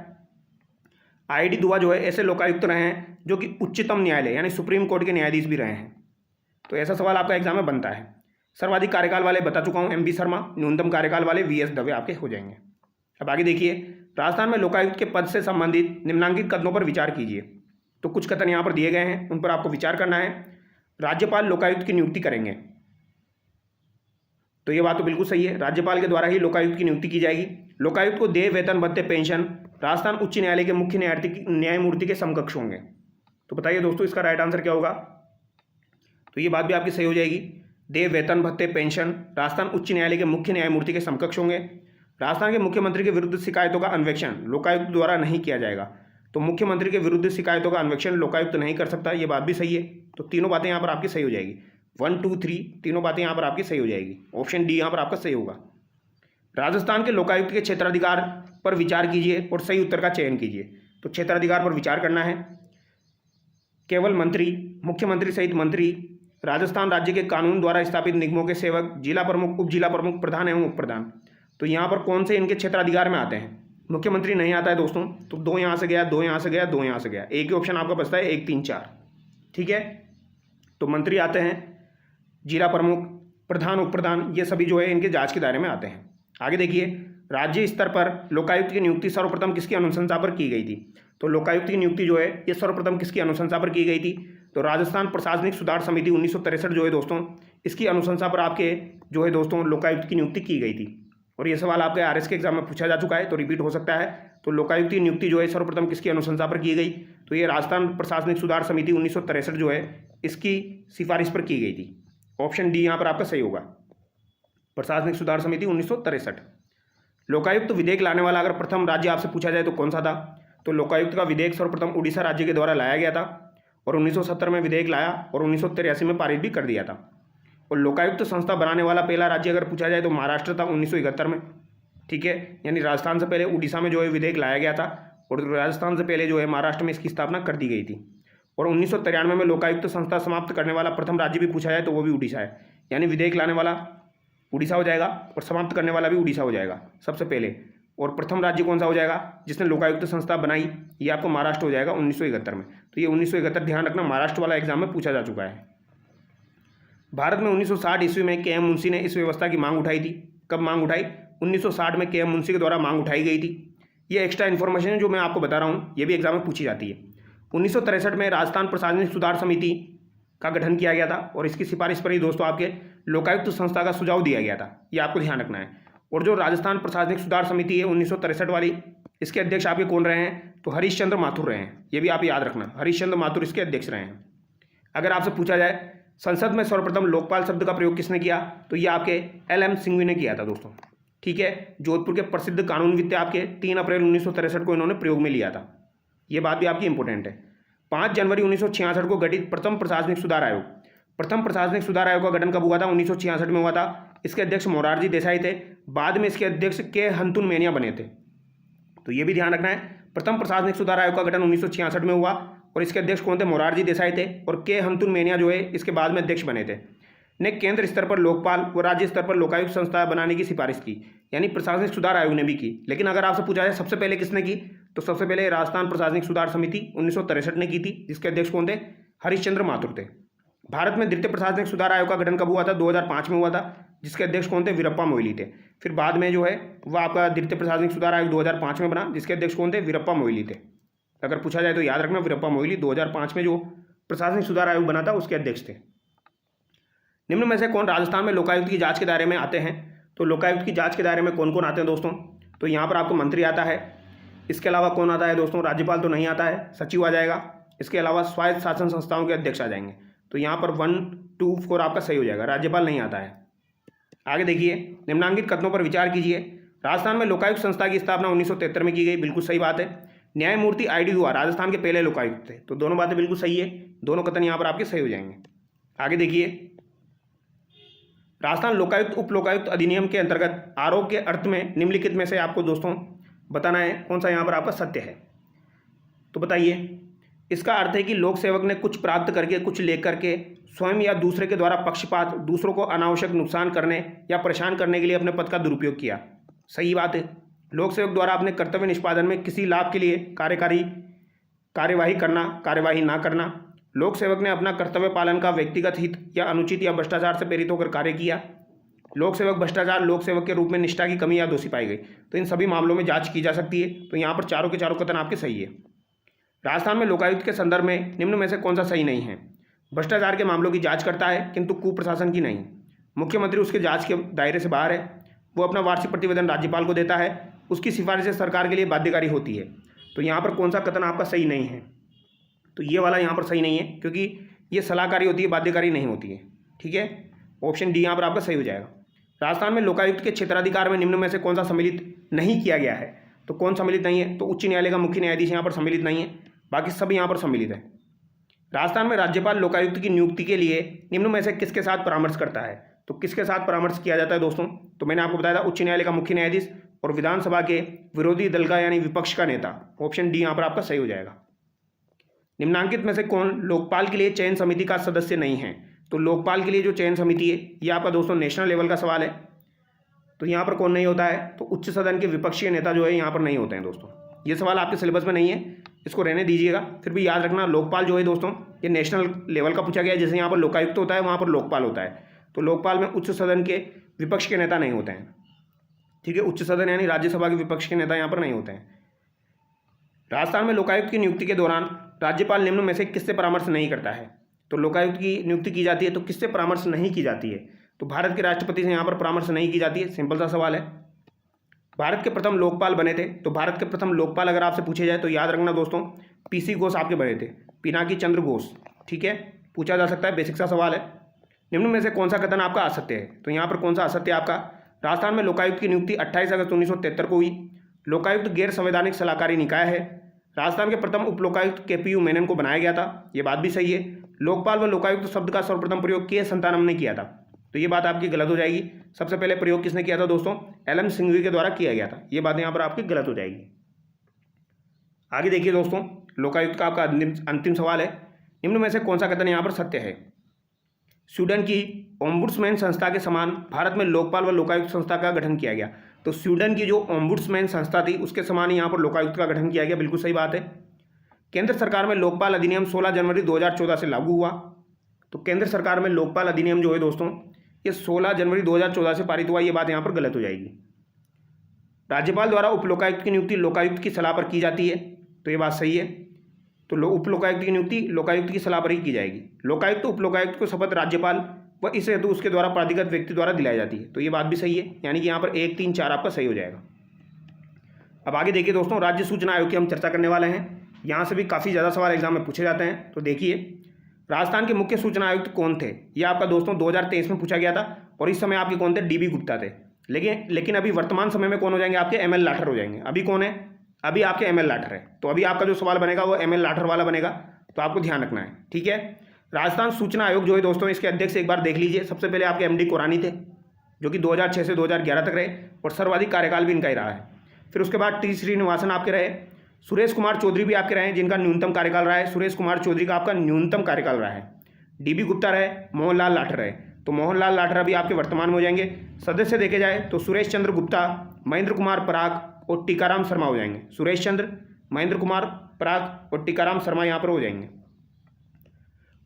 आईडी दुआ जो है ऐसे लोकायुक्त रहे हैं जो कि उच्चतम न्यायालय यानी सुप्रीम कोर्ट के न्यायाधीश भी रहे हैं। तो ऐसा सवाल आपका एग्जाम में बनता है। सर्वाधिक कार्यकाल वाले बता चुका हूँ एमबी शर्मा, न्यूनतम कार्यकाल वाले वीएस दवे आपके हो जाएंगे। अब आगे देखिए, राजस्थान में लोकायुक्त के पद से संबंधित निम्नलिखित कथनों पर विचार कीजिए। तो कुछ कथन यहाँ पर दिए गए हैं, उन पर आपको विचार करना है। राज्यपाल लोकायुक्त की नियुक्ति करेंगे, तो ये बात तो बिल्कुल सही है, राज्यपाल के द्वारा ही लोकायुक्त की नियुक्ति की जाएगी। लोकायुक्त को देय वेतन भत्ते पेंशन राजस्थान उच्च न्यायालय के मुख्य न्यायमूर्ति के समकक्ष होंगे। तो बताइए दोस्तों इसका राइट आंसर क्या होगा। तो ये बात भी आपकी सही हो जाएगी, देय वेतन भत्ते पेंशन राजस्थान उच्च न्यायालय के मुख्य न्यायमूर्ति के समकक्ष होंगे। राजस्थान के मुख्यमंत्री के विरुद्ध शिकायतों का अन्वेषण लोकायुक्त द्वारा नहीं किया जाएगा। तो मुख्यमंत्री के विरुद्ध शिकायतों का अन्वेषण लोकायुक्त नहीं कर सकता, ये बात भी सही है। तो तीनों बातें यहाँ पर आपकी सही हो जाएगी, 1 2 3 तीनों बातें यहाँ पर आपकी सही हो जाएगी। ऑप्शन डी यहाँ पर आपका सही होगा। राजस्थान के लोकायुक्त के क्षेत्राधिकार पर विचार कीजिए और सही उत्तर का चयन कीजिए। तो क्षेत्राधिकार पर विचार करना है, केवल मंत्री, मुख्यमंत्री सहित मंत्री, राजस्थान राज्य के कानून द्वारा स्थापित निगमों के सेवक, जिला प्रमुख, उप जिला प्रमुख, प्रधान एवं उप प्रधान। तो यहाँ पर कौन से इनके क्षेत्राधिकार में आते हैं। मुख्यमंत्री नहीं आता है दोस्तों, तो 2 यहाँ से गया, 2 यहाँ से गया, 2 यहाँ से गया, एक ही ऑप्शन आपका बचता है 1 3 4। ठीक है, तो मंत्री आते हैं, जिला प्रमुख, प्रधान, उप प्रधान, ये सभी जो है इनके जांच के दायरे में आते हैं। आगे देखिए, राज्य स्तर पर लोकायुक्त की नियुक्ति सर्वप्रथम किसकी अनुशंसा पर की गई थी। तो लोकायुक्त की नियुक्ति जो है ये सर्वप्रथम किसकी अनुशंसा पर की गई थी। तो राजस्थान प्रशासनिक सुधार समिति 1963 जो है दोस्तों, इसकी अनुशंसा पर आपके जो है दोस्तों लोकायुक्त की नियुक्ति की गई थी। और ये सवाल आपके आरएस के एग्जाम में पूछा जा चुका है, तो रिपीट हो सकता है। तो लोकायुक्त की नियुक्ति जो है सर्वप्रथम किसकी अनुशंसा पर की गई। तो ये राजस्थान प्रशासनिक सुधार समिति 1963 जो है इसकी सिफारिश पर की गई थी। ऑप्शन डी यहाँ पर आपका सही होगा, प्रशासनिक सुधार समिति 1963। लोकायुक्त विधेयक लाने वाला अगर प्रथम राज्य आपसे पूछा जाए तो कौन सा था। तो लोकायुक्त का विधेयक सर्वप्रथम उड़ीसा राज्य के द्वारा लाया गया था और 1970 में विधेयक लाया और 1983 में पारित भी कर दिया था। और लोकायुक्त संस्था बनाने वाला पहला राज्य अगर पूछा जाए तो महाराष्ट्र था 1971 में। ठीक है, यानी राजस्थान से पहले उड़ीसा में जो है विधेयक लाया गया था और राजस्थान से पहले जो है महाराष्ट्र में इसकी स्थापना कर दी गई थी। और 1993 में लोकायुक्त संस्था समाप्त करने वाला प्रथम राज्य भी पूछा जाए तो वो भी उड़ीसा है, यानी विधेयक लाने वाला उड़ीसा हो जाएगा और समाप्त करने वाला भी उड़ीसा हो जाएगा सबसे पहले। और प्रथम राज्य कौन सा हो जाएगा जिसने लोकायुक्त संस्था बनाई, ये आपको महाराष्ट्र हो जाएगा 1971 में। तो ये 1971 ध्यान रखना, महाराष्ट्र वाला एग्जाम में पूछा जा चुका है। भारत में 1960 ईस्वी में के एम मुंशी ने इस व्यवस्था की मांग उठाई थी। कब मांग उठाई, 1960 में के एम मुंशी के द्वारा मांग उठाई गई थी। ये एक्स्ट्रा इन्फॉर्मेशन है जो मैं आपको बता रहा हूँ, ये भी एग्जाम में पूछी जाती है। 1963 में राजस्थान प्रशासनिक सुधार समिति का गठन किया गया था और इसकी सिफारिश पर ही दोस्तों आपके लोकायुक्त संस्था का सुझाव दिया गया था, ये आपको ध्यान रखना है। और जो राजस्थान प्रशासनिक सुधार समिति है 1963 वाली, इसके अध्यक्ष आपके कौन रहे हैं, तो हरीश चंद्र माथुर रहे हैं, ये भी आप याद रखना, हरीश चंद्र माथुर इसके अध्यक्ष रहे हैं। अगर आपसे पूछा जाए संसद में सर्वप्रथम लोकपाल शब्द का प्रयोग किसने किया, तो ये आपके LM सिंघवी ने किया था दोस्तों। ठीक है, जोधपुर के प्रसिद्ध कानूनविद आपके 3 अप्रैल 1963 को इन्होंने प्रयोग में लिया था, ये बात भी आपकी इंपॉर्टेंट है। 5 जनवरी 1966 को गठित प्रथम प्रशासनिक सुधार आयोग, प्रथम प्रशासनिक सुधार आयोग का गठन कब हुआ था, 1966 में हुआ था। इसके अध्यक्ष मोरारजी देसाई थे, बाद में इसके अध्यक्ष के हंतुन मेनिया बने थे। तो ये भी ध्यान रखना है, प्रथम प्रशासनिक सुधार आयोग का गठन 1966 में हुआ और इसके अध्यक्ष कौन थे, मोरारजी देसाई थे और के हंतुन मेनिया जो है इसके बाद में अध्यक्ष बने थे। ने केंद्र स्तर पर लोकपाल व राज्य स्तर पर लोकायुक्त संस्था बनाने की सिफारिश की, यानी प्रशासनिक सुधार आयोग ने भी की। लेकिन अगर आपसे पूछा जाए सबसे पहले किसने की, तो सबसे पहले राजस्थान प्रशासनिक सुधार समिति 1963 ने की थी, जिसके अध्यक्ष कौन थे, हरीश चंद्र माथुर थे। भारत में द्वितीय प्रशासनिक सुधार आयोग का गठन कब हुआ था, 2005 में हुआ था, जिसके अध्यक्ष कौन थे, वीरप्पा मोइली थे। फिर बाद में जो है वह आपका द्वितीय प्रशासनिक सुधार आयोग 2005 में बना, जिसके अध्यक्ष कौन थे, वीरप्पा मोइली थे। अगर पूछा जाए तो याद रखना, वीरप्पा मोइली 2005 में जो प्रशासनिक सुधार आयोग बना था उसके अध्यक्ष थे। निम्न में से कौन राजस्थान में लोकायुक्त की जांच के दायरे में आते हैं। तो लोकायुक्त की जांच के दायरे में कौन कौन आते हैं दोस्तों, तो यहाँ पर आपको मंत्री आता है, इसके अलावा कौन आता है दोस्तों, राज्यपाल तो नहीं आता है, सचिव आ जाएगा, इसके अलावा स्वायत्त शासन संस्थाओं के अध्यक्ष आ जाएंगे। तो यहाँ पर 1 2 4 आपका सही हो जाएगा, राज्यपाल नहीं आता है। आगे देखिए, निम्नांकित कथनों पर विचार कीजिए। राजस्थान में लोकायुक्त संस्था की स्थापना 1973 में की गई, बिल्कुल सही बात है। न्यायमूर्ति ID दुआ राजस्थान के पहले लोकायुक्त थे, तो दोनों बातें बिल्कुल सही है, दोनों कथन यहाँ पर आपके सही हो जाएंगे। आगे देखिए, राजस्थान लोकायुक्त उप लोकायुक्त अधिनियम के अंतर्गत आरोप के अर्थ में निम्नलिखित में से आपको दोस्तों बताना है कौन सा यहाँ पर आपका सत्य है। तो बताइए, इसका अर्थ है कि लोक सेवक ने कुछ प्राप्त करके, कुछ लेकर के स्वयं या दूसरे के द्वारा पक्षपात, दूसरों को अनावश्यक नुकसान करने या परेशान करने के लिए अपने पद का दुरुपयोग किया। सही बात है, लोक सेवक द्वारा अपने कर्तव्य निष्पादन में किसी लाभ के लिए कार्यकारी कार्यवाही करना, कार्यवाही ना करना, लोक सेवक ने अपना कर्तव्य पालन का व्यक्तिगत हित या अनुचित या भ्रष्टाचार से प्रेरित होकर कार्य किया, लोक सेवक भ्रष्टाचार, लोक सेवक के रूप में निष्ठा की कमी या दोषी पाई गई, तो इन सभी मामलों में जांच की जा सकती है। तो यहाँ पर चारों के चारों कथन आपके सही है। राजस्थान में लोकायुक्त के संदर्भ में निम्न में से कौन सा सही नहीं है? भ्रष्टाचार के मामलों की जांच करता है किंतु कुप्रशासन की नहीं। मुख्यमंत्री उसके जांच के दायरे से बाहर है। वो अपना वार्षिक प्रतिवेदन राज्यपाल को देता है, उसकी सिफारिशें सरकार के लिए बाध्यकारी होती है। तो यहाँ पर कौन सा कथन आपका सही नहीं है? तो ये वाला यहाँ पर सही नहीं है, क्योंकि ये सलाहकारी होती है, बाध्यकारी नहीं होती है। ठीक है, ऑप्शन डी यहाँ पर आपका सही हो जाएगा। राजस्थान में लोकायुक्त के क्षेत्राधिकार में निम्न में से कौन सा सम्मिलित नहीं किया गया है? तो कौन सम्मिलित नहीं है? तो उच्च न्यायालय का मुख्य न्यायाधीश यहाँ पर सम्मिलित नहीं है, बाकी सब यहाँ पर सम्मिलित है। राजस्थान में राज्यपाल लोकायुक्त की नियुक्ति के लिए निम्न में से किसके साथ परामर्श करता है? तो किसके साथ परामर्श किया जाता है दोस्तों? तो मैंने आपको बताया था उच्च न्यायालय का मुख्य न्यायाधीश और विधानसभा के विरोधी दल का यानी विपक्ष का नेता। ऑप्शन डी यहाँ पर आपका सही हो जाएगा। निम्नांकित में से कौन लोकपाल के लिए चयन समिति का सदस्य नहीं है? तो लोकपाल के लिए जो चयन समिति है ये आपका दोस्तों नेशनल लेवल का सवाल है। तो यहाँ पर कौन नहीं होता है? तो उच्च सदन के विपक्षी नेता जो है यहाँ पर नहीं होते हैं दोस्तों। ये सवाल आपके सिलेबस में नहीं है, इसको रहने दीजिएगा। फिर भी याद रखना लोकपाल जो है दोस्तों ये नेशनल लेवल का पूछा गया है। जैसे यहाँ पर लोकायुक्त होता है वहाँ पर लोकपाल होता है। तो लोकपाल में उच्च सदन के विपक्ष के नेता नहीं होते हैं। ठीक है, उच्च सदन यानी राज्यसभा के विपक्ष के नेता यहाँ पर नहीं होते हैं। राजस्थान में लोकायुक्त की नियुक्ति के दौरान राज्यपाल निम्न में से किससे परामर्श नहीं करता है? तो लोकायुक्त की नियुक्ति की जाती है तो किससे परामर्श नहीं की जाती है? तो भारत के राष्ट्रपति से यहाँ पर परामर्श नहीं की जाती है। सिंपल सा सवाल है। भारत के प्रथम लोकपाल बने थे, तो भारत के प्रथम लोकपाल अगर आपसे पूछे जाए तो याद रखना दोस्तों पीसी घोष आपके बने थे, पिनाकी चंद्र घोष। ठीक है, पूछा जा सकता है, बेसिक सा सवाल है। निम्न में से कौन सा कथन आपका असत्य है? तो यहाँ पर कौन सा असत्य है आपका? राजस्थान में लोकायुक्त की नियुक्ति 28 अगस्त 1973 को हुई। लोकायुक्त गैर संवैधानिक सलाहकारी निकाय है। राजस्थान के प्रथम उप लोकायुक्त KPU मेनन को बनाया गया था, ये बात भी सही है। लोकपाल व लोकायुक्त शब्द का सर्वप्रथम प्रयोग के संतानम ने किया था, तो ये बात आपकी गलत हो जाएगी। सबसे पहले प्रयोग किसने किया था दोस्तों? LM सिंघवी के द्वारा किया गया था, ये बात यहाँ पर आपकी गलत हो जाएगी। आगे देखिए दोस्तों, लोकायुक्त का आपका अंतिम सवाल है। निम्न में से कौन सा कथन यहाँ पर सत्य है? स्वीडन की ओम्बुड्समैन संस्था के समान भारत में लोकपाल व लोकायुक्त संस्था का गठन किया गया। तो स्वीडन की जो ओम्बुड्समैन संस्था थी उसके समान ही यहाँ पर लोकायुक्त का गठन किया गया, बिल्कुल सही बात है। केंद्र सरकार में लोकपाल अधिनियम 16 जनवरी 2014 से लागू हुआ। तो केंद्र सरकार में लोकपाल अधिनियम जो है दोस्तों ये 16 जनवरी 2014 से पारित हुआ, ये बात यहाँ पर गलत हो जाएगी। राज्यपाल द्वारा उप लोकायुक्त की नियुक्ति लोकायुक्त की सलाह पर की जाती है, तो ये बात सही है। तो उप लोकायुक्त की नियुक्ति लोकायुक्त की सलाह पर ही की जाएगी। लोकायुक्त उप लोकायुक्त को शपथ राज्यपाल व इस हेतु उसके द्वारा प्राधिकृत व्यक्ति द्वारा दिलाई जाती है, तो ये बात भी सही है। यानी कि यहाँ पर 1, 3, 4 आपका सही हो जाएगा। अब आगे देखिए दोस्तों, राज्य सूचना आयोग की हम चर्चा करने वाले हैं। यहाँ से भी काफ़ी ज़्यादा सवाल एग्जाम में पूछे जाते हैं। तो देखिए, राजस्थान के मुख्य सूचना आयुक्त कौन थे? ये आपका दोस्तों 2023 में पूछा गया था, और इस समय आपके कौन थे? DB गुप्ता थे। लेकिन अभी वर्तमान समय में कौन हो जाएंगे? आपके ML लाठर हो जाएंगे। अभी कौन है? अभी आपके ML लाठर है। तो अभी आपका जो सवाल बनेगा वो ML लाठर वाला बनेगा, तो आपको ध्यान रखना है। ठीक है, राजस्थान सूचना आयोग जो है दोस्तों इसके अध्यक्ष एक बार देख लीजिए। सबसे पहले आपके MD कोरानी थे, जो कि 2006 से 2011 तक रहे, और सर्वाधिक कार्यकाल भी इनका ही रहा है। फिर उसके बाद T श्रीनिवासन आपके रहे। सुरेश कुमार चौधरी भी आपके रहे, जिनका न्यूनतम कार्यकाल रहा है। सुरेश कुमार चौधरी का आपका न्यूनतम कार्यकाल रहा है। DB गुप्ता रहे, मोहनलाल लाठर रहे। तो मोहनलाल लाठर अभी आपके वर्तमान में हो जाएंगे। सदस्य देखे जाए तो सुरेश चंद्र गुप्ता, महेंद्र कुमार पराग और टीकाराम शर्मा हो जाएंगे। सुरेश चंद्र, महेंद्र कुमार पराग और टीकाराम शर्मा यहाँ पर हो जाएंगे।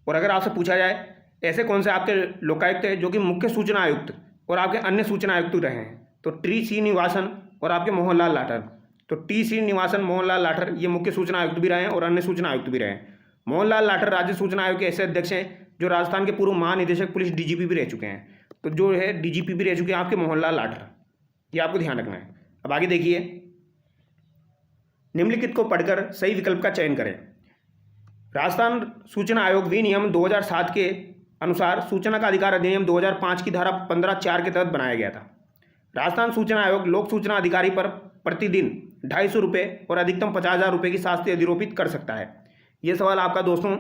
और अगर आपसे पूछा जाए ऐसे कौन से आपके लोकायुक्त है जो कि मुख्य सूचना आयुक्त और आपके अन्य सूचना आयुक्त रहे हैं, तो T श्रीनिवासन और आपके मोहनलाल लाठर। तो T श्रीनिवासन, मोहनलाल लाठर ये मुख्य सूचना आयुक्त भी रहे हैं और अन्य सूचना आयुक्त भी रहे हैं। मोहनलाल लाठर राज्य सूचना आयोग के ऐसे अध्यक्ष हैं जो राजस्थान के पूर्व महानिदेशक पुलिस DGP भी रह चुके हैं। तो जो है DGP भी रह चुके हैं आपके मोहनलाल लाठर, ये आपको ध्यान रखना है। अब आगे देखिए, निम्नलिखित को पढ़कर सही विकल्प का चयन करें। राजस्थान सूचना आयोग विनियम 2007 के अनुसार सूचना का अधिकार अधिनियम 2005 की धारा 15(4) के तहत बनाया गया था। राजस्थान सूचना आयोग लोक सूचना अधिकारी पर प्रतिदिन 250 रुपये और अधिकतम 50,000 रुपये की शास्ति अधिरोपित कर सकता है। ये सवाल आपका दोस्तों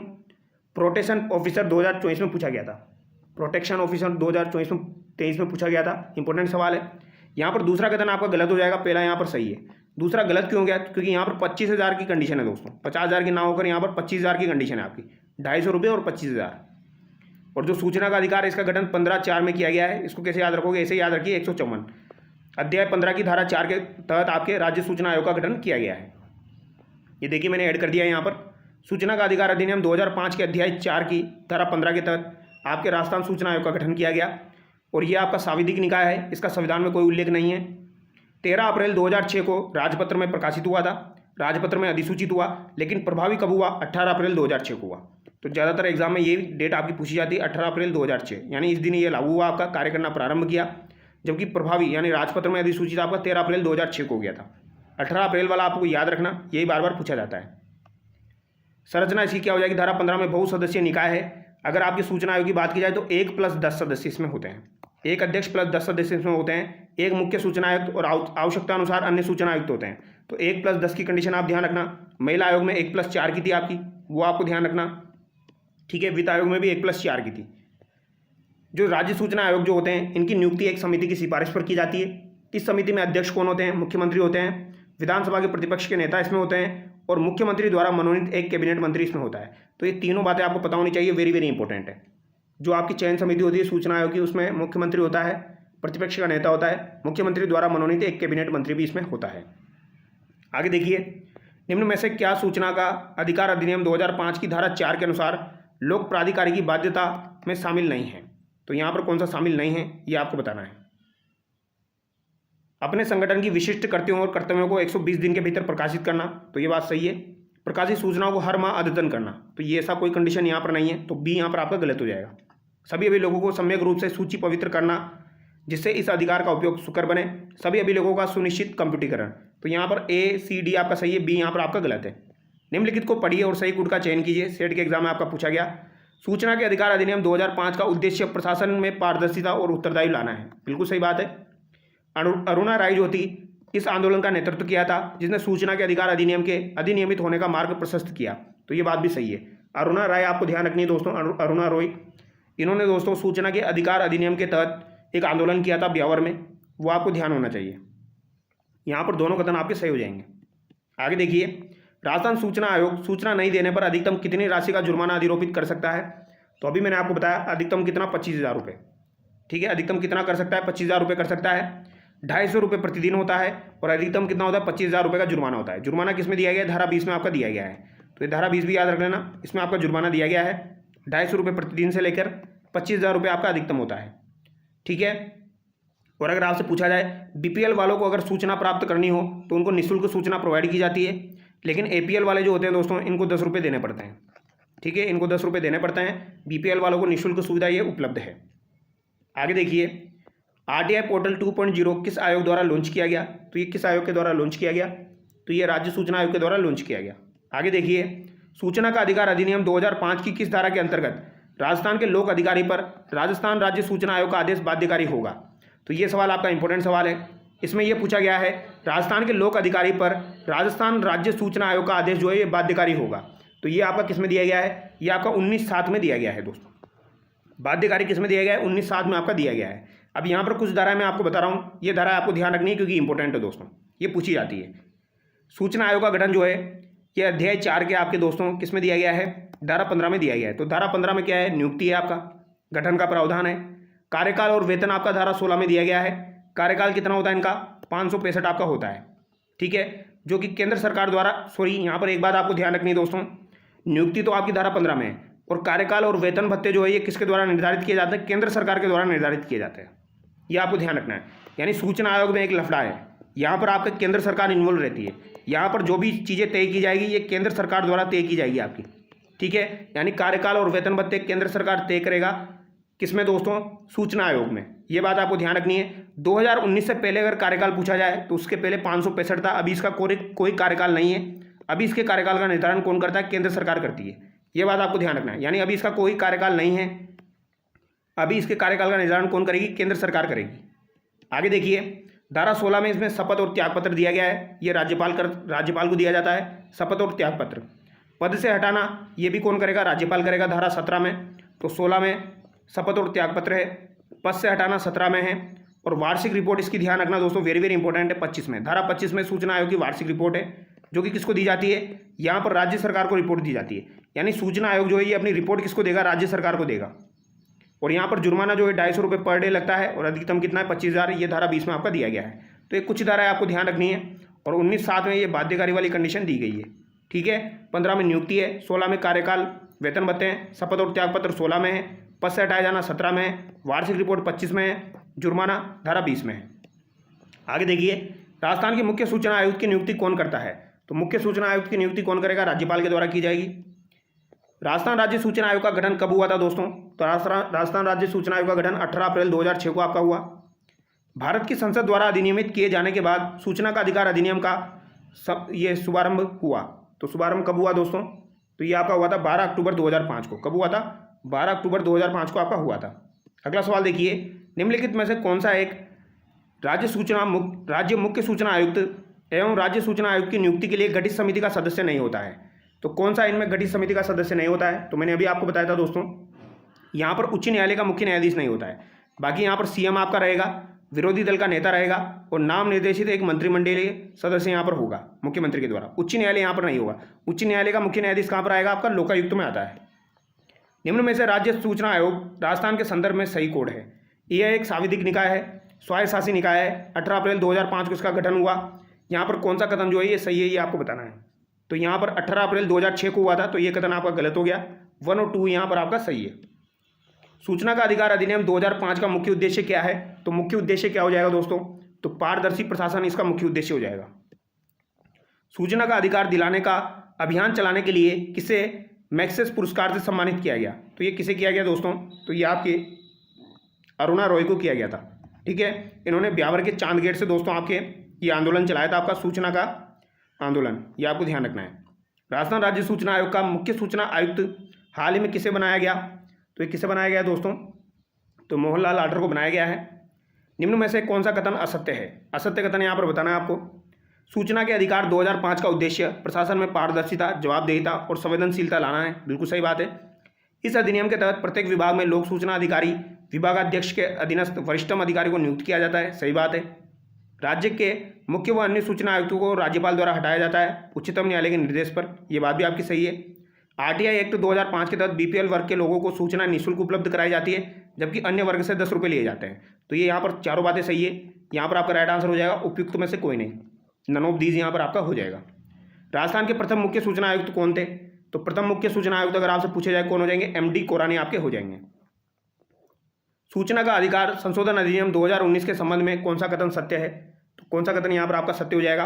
प्रोटेक्शन ऑफिसर 2024 में पूछा गया था। प्रोटेक्शन ऑफिसर 2023 में पूछा गया था, इंपॉर्टेंट सवाल है। यहाँ पर दूसरा कथन आपका गलत हो जाएगा, पहला यहाँ पर सही है। दूसरा गलत क्यों हो गया? क्योंकि यहाँ पर 25,000 की कंडीशन है दोस्तों, 50,000 की ना होकर यहाँ पर 25,000 की कंडीशन है आपकी। 250 रुपये और 25,000। और जो सूचना का अधिकार है इसका गठन 15(4) में किया गया है। इसको कैसे याद रखोगे? ऐसे याद रखिए, 154 अध्याय 15 की धारा 4 के तहत आपके राज्य सूचना आयोग का गठन किया गया है। ये देखिए मैंने ऐड कर दिया है यहाँ पर। सूचना का अधिकार अधिनियम 2005 के अध्याय 4 की धारा 15 के तहत आपके राजस्थान सूचना आयोग का गठन किया गया और यह आपका सांविधिक निकाय है। इसका संविधान में कोई उल्लेख नहीं है। 13 अप्रैल 2006 को राजपत्र में प्रकाशित हुआ था, राजपत्र में अधिसूचित हुआ, लेकिन प्रभावी कब हुआ? 18 अप्रैल 2006 को हुआ। तो ज़्यादातर एग्जाम में ये डेट आपकी पूछी जाती है, 18 अप्रैल 2006, यानी इस दिन ये लागू हुआ, आपका कार्य करना प्रारंभ किया। जबकि प्रभावी यानी राजपत्र में अधिसूचित आपका 13 अप्रैल 2006 को गया था। 18 अप्रैल वाला आपको याद रखना, यही बार बार पूछा जाता है। संरचना इसकी क्या हो जाएगी? धारा 15 में बहुसदस्यीय निकाय है। अगर आपकी सूचना आयोग की बात की जाए तो 1 + 10 सदस्य इसमें होते हैं। एक अध्यक्ष + 10 सदस्य इसमें होते हैं। एक मुख्य सूचना आयुक्त और आवश्यकता अनुसार अन्य सूचना आयुक्त होते हैं। तो 1 + 10 की कंडीशन आप ध्यान रखना। महिला आयोग में 1 + 4 की थी आपकी, वो आपको ध्यान रखना, ठीक है। वित्त आयोग में भी 1 + 4 की थी। जो राज्य सूचना आयोग जो होते हैं, इनकी नियुक्ति एक समिति की सिफारिश पर की जाती है। इस समिति में अध्यक्ष कौन होते हैं? मुख्यमंत्री होते हैं। विधानसभा के प्रतिपक्ष के नेता इसमें होते हैं और मुख्यमंत्री द्वारा मनोनीत एक कैबिनेट मंत्री इसमें होता है। तो ये तीनों बातें आपको पता होनी चाहिए, वेरी वेरी इंपॉर्टेंट है। जो आपकी चयन समिति होती है सूचना आयोग की, उसमें मुख्यमंत्री होता है, प्रतिपक्ष का नेता होता है, मुख्यमंत्री द्वारा मनोनीत एक कैबिनेट मंत्री भी इसमें होता है। आगे देखिए, निम्न में से क्या सूचना का अधिकार अधिनियम 2005 की धारा 4 के अनुसार लोक प्राधिकारी की बाध्यता में शामिल नहीं है? तो यहाँ पर कौन सा शामिल नहीं है, ये आपको बताना है। अपने संगठन की विशिष्ट कृत्यों और कर्तव्यों को 120 दिन के भीतर प्रकाशित करना, तो ये बात सही है। प्रकाशित सूचनाओं को हर माह अद्यतन करना, तो ये ऐसा कोई कंडीशन यहाँ पर नहीं है, तो बी यहाँ पर आपका गलत हो जाएगा। सभी अभिलेखों को सम्यक रूप से सूची पवित्र करना, जिससे इस अधिकार का उपयोग सुकर बने। सभी अभिलेखों का सुनिश्चित कंप्यूटरीकरण, तो यहाँ पर A, C, D आपका सही है, बी यहाँ पर आपका गलत है। निम्नलिखित को पढ़िए और सही कूट का चयन कीजिए। सेट के एग्जाम में आपका पूछा गया। सूचना के अधिकार अधिनियम 2005 का उद्देश्य प्रशासन में पारदर्शिता और उत्तरदायी लाना है, बिल्कुल सही बात है। अरुणा राय जो थी, इस आंदोलन का नेतृत्व किया था, जिसने सूचना के अधिकार अधिनियम के अधिनियमित होने का मार्ग प्रशस्त किया, तो ये बात भी सही है। अरुणा राय आपको ध्यान रखनी है दोस्तों, अरुणा रॉय, इन्होंने दोस्तों सूचना के अधिकार अधिनियम के तहत एक आंदोलन किया था ब्यावर में, वो आपको ध्यान होना चाहिए। यहाँ पर दोनों कथन आपके सही हो जाएंगे। आगे देखिए, राजस्थान सूचना आयोग सूचना नहीं देने पर अधिकतम कितनी राशि का जुर्माना अधिरोपित कर सकता है? तो अभी मैंने आपको बताया अधिकतम कितना, 25,000 रुपये, ठीक है। अधिकतम कितना कर सकता है? 25,000 रुपये कर सकता है। 250 रुपये प्रतिदिन होता है और अधिकतम कितना होता है? 25,000 रुपये का जुर्माना होता है। जुर्माना किस में दिया गया है? धारा 20 में आपका दिया गया है। तो ये धारा 20 भी याद रख लेना, इसमें आपका जुर्माना दिया गया है। 250 रुपये प्रतिदिन से लेकर 25,000 रुपये आपका अधिकतम होता है, ठीक है। और अगर आपसे पूछा जाए BPL वालों को अगर सूचना प्राप्त करनी हो तो उनको निःशुल्क सूचना प्रोवाइड की जाती है, लेकिन APL वाले जो होते हैं दोस्तों, इनको 10 रुपये देने पड़ते हैं, ठीक है। इनको 10 रुपये देने पड़ते हैं। BPL वालों को निःशुल्क सुविधा ये उपलब्ध है। आगे देखिए, RTI पोर्टल 2.0 किस आयोग द्वारा लॉन्च किया गया? तो ये किस आयोग के द्वारा लॉन्च किया गया? तो ये राज्य सूचना आयोग के द्वारा लॉन्च किया गया। आगे देखिए, सूचना का अधिकार अधिनियम 2005 की किस धारा के अंतर्गत राजस्थान के लोक अधिकारी पर राजस्थान राज्य सूचना आयोग का आदेश बाध्यकारी होगा? तो ये सवाल आपका इंपॉर्टेंट सवाल है। इसमें यह पूछा गया है राजस्थान के लोक अधिकारी पर राजस्थान राज्य सूचना आयोग का आदेश जो है ये बाध्यकारी होगा। तो ये आपका किस में दिया गया है? ये आपका 19/7 में दिया गया है दोस्तों। बाध्यकारी किस में दिया गया है? 19/7 में आपका दिया गया है। अब यहाँ पर कुछ धारा मैं आपको बता रहा हूँ, ये धारा आपको ध्यान रखनी है क्योंकि इंपॉर्टेंट है दोस्तों, ये पूछी जाती है। सूचना आयोग का गठन जो है ये अध्याय 4 के आपके दोस्तों किस में दिया गया है? धारा 15 में दिया गया है। तो धारा 15 में क्या है? नियुक्ति है आपका, गठन का प्रावधान है। कार्यकाल और वेतन आपका धारा 16 में दिया गया है। कार्यकाल कितना होता है इनका? 565 आपका होता है, ठीक है, जो कि केंद्र सरकार द्वारा, सॉरी यहाँ पर एक बात आपको ध्यान रखनी है दोस्तों, नियुक्ति तो आपकी धारा 15 में है और कार्यकाल और वेतन भत्ते जो है ये किसके द्वारा निर्धारित किए जाते हैं? केंद्र सरकार के द्वारा निर्धारित किए जाते हैं। ये आपको ध्यान रखना है। यानी सूचना आयोग में एक लफड़ा है, यहाँ पर आपका केंद्र सरकार इन्वॉल्व रहती है। यहाँ पर जो भी चीज़ें तय की जाएगी ये केंद्र सरकार द्वारा तय की जाएगी आपकी, ठीक है। यानी कार्यकाल और वेतन भत्ते केंद्र सरकार तय करेगा, किसमें दोस्तों? सूचना आयोग में। ये बात आपको ध्यान रखनी है। 2019 से पहले अगर कार्यकाल पूछा जाए तो उसके पहले 565 था, अभी इसका कोई कार्यकाल नहीं है। अभी इसके कार्यकाल का निर्धारण कौन करता है? केंद्र सरकार करती है। ये बात आपको ध्यान रखना है। यानी अभी इसका कोई कार्यकाल नहीं है, अभी इसके कार्यकाल का निर्धारण कौन करेगी? केंद्र सरकार करेगी। आगे देखिए, धारा 16 में इसमें शपथ और त्यागपत्र दिया गया है। ये राज्यपाल को दिया जाता है शपथ और त्यागपत्र। पद से हटाना ये भी कौन करेगा? राज्यपाल करेगा, धारा 17 में। तो 16 में शपथ और त्यागपत्र है, पद से हटाना 17 में है। और वार्षिक रिपोर्ट इसकी ध्यान रखना दोस्तों, वेरी वेरी इंपॉर्टेंट है, 25 में। धारा 25 में सूचना आयोग की वार्षिक रिपोर्ट है, जो कि किसको दी जाती है? यहाँ पर राज्य सरकार को रिपोर्ट दी जाती है। यानी सूचना आयोग जो है ये अपनी रिपोर्ट किसको देगा? राज्य सरकार को देगा। और यहाँ पर जुर्माना जो है 250 रुपये पर डे लगता है और अधिकतम कितना है? 25,000। ये धारा 20 में आपका दिया गया है। तो ये कुछ धाराएं आपको ध्यान रखनी है। और 19/7 में ये बाध्यकारी वाली कंडीशन दी गई है, ठीक है। 15 में नियुक्ति है, 16 में कार्यकाल वेतन भत्ते हैं, शपथ और त्यागपत्र 16 में है, पद से हटाया जाना 17 में है, वार्षिक रिपोर्ट 25 में है, जुर्माना धारा 20 में है। आगे देखिए, राजस्थान के मुख्य सूचना आयुक्त की नियुक्ति कौन करता है? तो मुख्य सूचना आयुक्त की नियुक्ति कौन करेगा? राज्यपाल के द्वारा की जाएगी। राजस्थान राज्य सूचना आयोग का गठन कब हुआ था दोस्तों? तो राजस्थान राज्य सूचना आयोग का गठन 18 अप्रैल 2006 को आपका हुआ। भारत की संसद द्वारा अधिनियमित किए जाने के बाद सूचना का अधिकार अधिनियम का ये शुभारंभ हुआ। तो शुभारंभ कब हुआ दोस्तों? तो ये आपका हुआ था 12 अक्टूबर 2005 को। कब हुआ था? 12 अक्टूबर 2005 को आपका हुआ था। अगला सवाल देखिए, निम्नलिखित में से कौन सा एक राज्य मुख्य सूचना आयुक्त एवं राज्य सूचना आयुक्त की नियुक्ति के लिए गठित समिति का सदस्य नहीं होता है? तो कौन सा इनमें गठित समिति का सदस्य नहीं होता है? तो मैंने अभी आपको बताया था दोस्तों, यहाँ पर उच्च न्यायालय का मुख्य न्यायाधीश नहीं होता है। बाकी यहाँ पर सीएम आपका रहेगा, विरोधी दल का नेता रहेगा और नाम निर्देशित एक मंत्रिमंडलीय सदस्य यहाँ पर होगा मुख्यमंत्री के द्वारा। उच्च न्यायालय यहाँ पर नहीं होगा। उच्च न्यायालय का मुख्य न्यायाधीश कहाँ पर आएगा? आपका लोकायुक्त में आता है। निम्न में से राज्य सूचना आयोग राजस्थान के संदर्भ में सही कोड है? यह एक सांविधिक निकाय है, स्वायत्तशासी निकाय है, 18 अप्रैल 2005 को इसका गठन हुआ। यहाँ पर कौन सा कथन जो है ये सही है, ये आपको बताना है। तो यहाँ पर 18 अप्रैल 2006 को हुआ था, तो ये कथन आपका गलत हो गया। 1 और 2 यहाँ पर आपका सही है। सूचना का अधिकार अधिनियम 2005 का मुख्य उद्देश्य क्या है? तो मुख्य उद्देश्य क्या हो जाएगा दोस्तों? तो पारदर्शी प्रशासन इसका मुख्य उद्देश्य हो जाएगा। सूचना का अधिकार दिलाने का अभियान चलाने के लिए किसे मैक्सेस पुरस्कार से सम्मानित किया गया? तो ये किसे किया गया दोस्तों? तो ये आपके अरुणा रॉय को किया गया था। ठीक है, इन्होंने ब्यावर के चांद गेट से दोस्तों आपके ये आंदोलन चलाया था, आपका सूचना का आंदोलन, ये आपको ध्यान रखना है। राजस्थान राज्य सूचना आयोग का मुख्य सूचना आयुक्त हाल ही में किसे बनाया गया? तो ये किसे बनाया गया दोस्तों? तो मोहनलाल आर्डर को बनाया गया है। निम्न में से कौन सा कथन असत्य है? असत्य कथन यहाँ पर बताना है आपको। सूचना के अधिकार 2005 का उद्देश्य प्रशासन में पारदर्शिता, जवाबदेहिता और संवेदनशीलता लाना है। बिल्कुल सही बात है। इस अधिनियम के तहत प्रत्येक विभाग में लोक सूचना अधिकारी विभागाध्यक्ष के अधीनस्थ वरिष्ठतम अधिकारी को नियुक्त किया जाता है। सही बात है। राज्य के मुख्य व अन्य सूचना आयुक्तों को राज्यपाल द्वारा हटाया जाता है उच्चतम न्यायालय के निर्देश पर। यह बात भी आपकी सही है। आरटीआई एक्ट 2005 के तहत बीपीएल वर्ग के लोगों को सूचना निःशुल्क उपलब्ध कराई जाती है, जबकि अन्य वर्ग से 10 रुपये लिए जाते हैं। तो ये यहाँ पर चारों बातें सही है। यहाँ पर आपका राइट आंसर हो जाएगा उपयुक्त में से कोई नहीं, नन ऑफ दीज यहाँ पर आपका हो जाएगा। राजस्थान के प्रथम मुख्य सूचना आयुक्त कौन थे? तो प्रथम मुख्य सूचना आयुक्त अगर आपसे पूछे जाए कौन हो जाएंगे? एमडी कोरानी आपके हो जाएंगे। सूचना का अधिकार संशोधन अधिनियम 2019 के संबंध में कौन सा कथन सत्य है? तो कौन सा कथन यहाँ पर आपका सत्य हो जाएगा?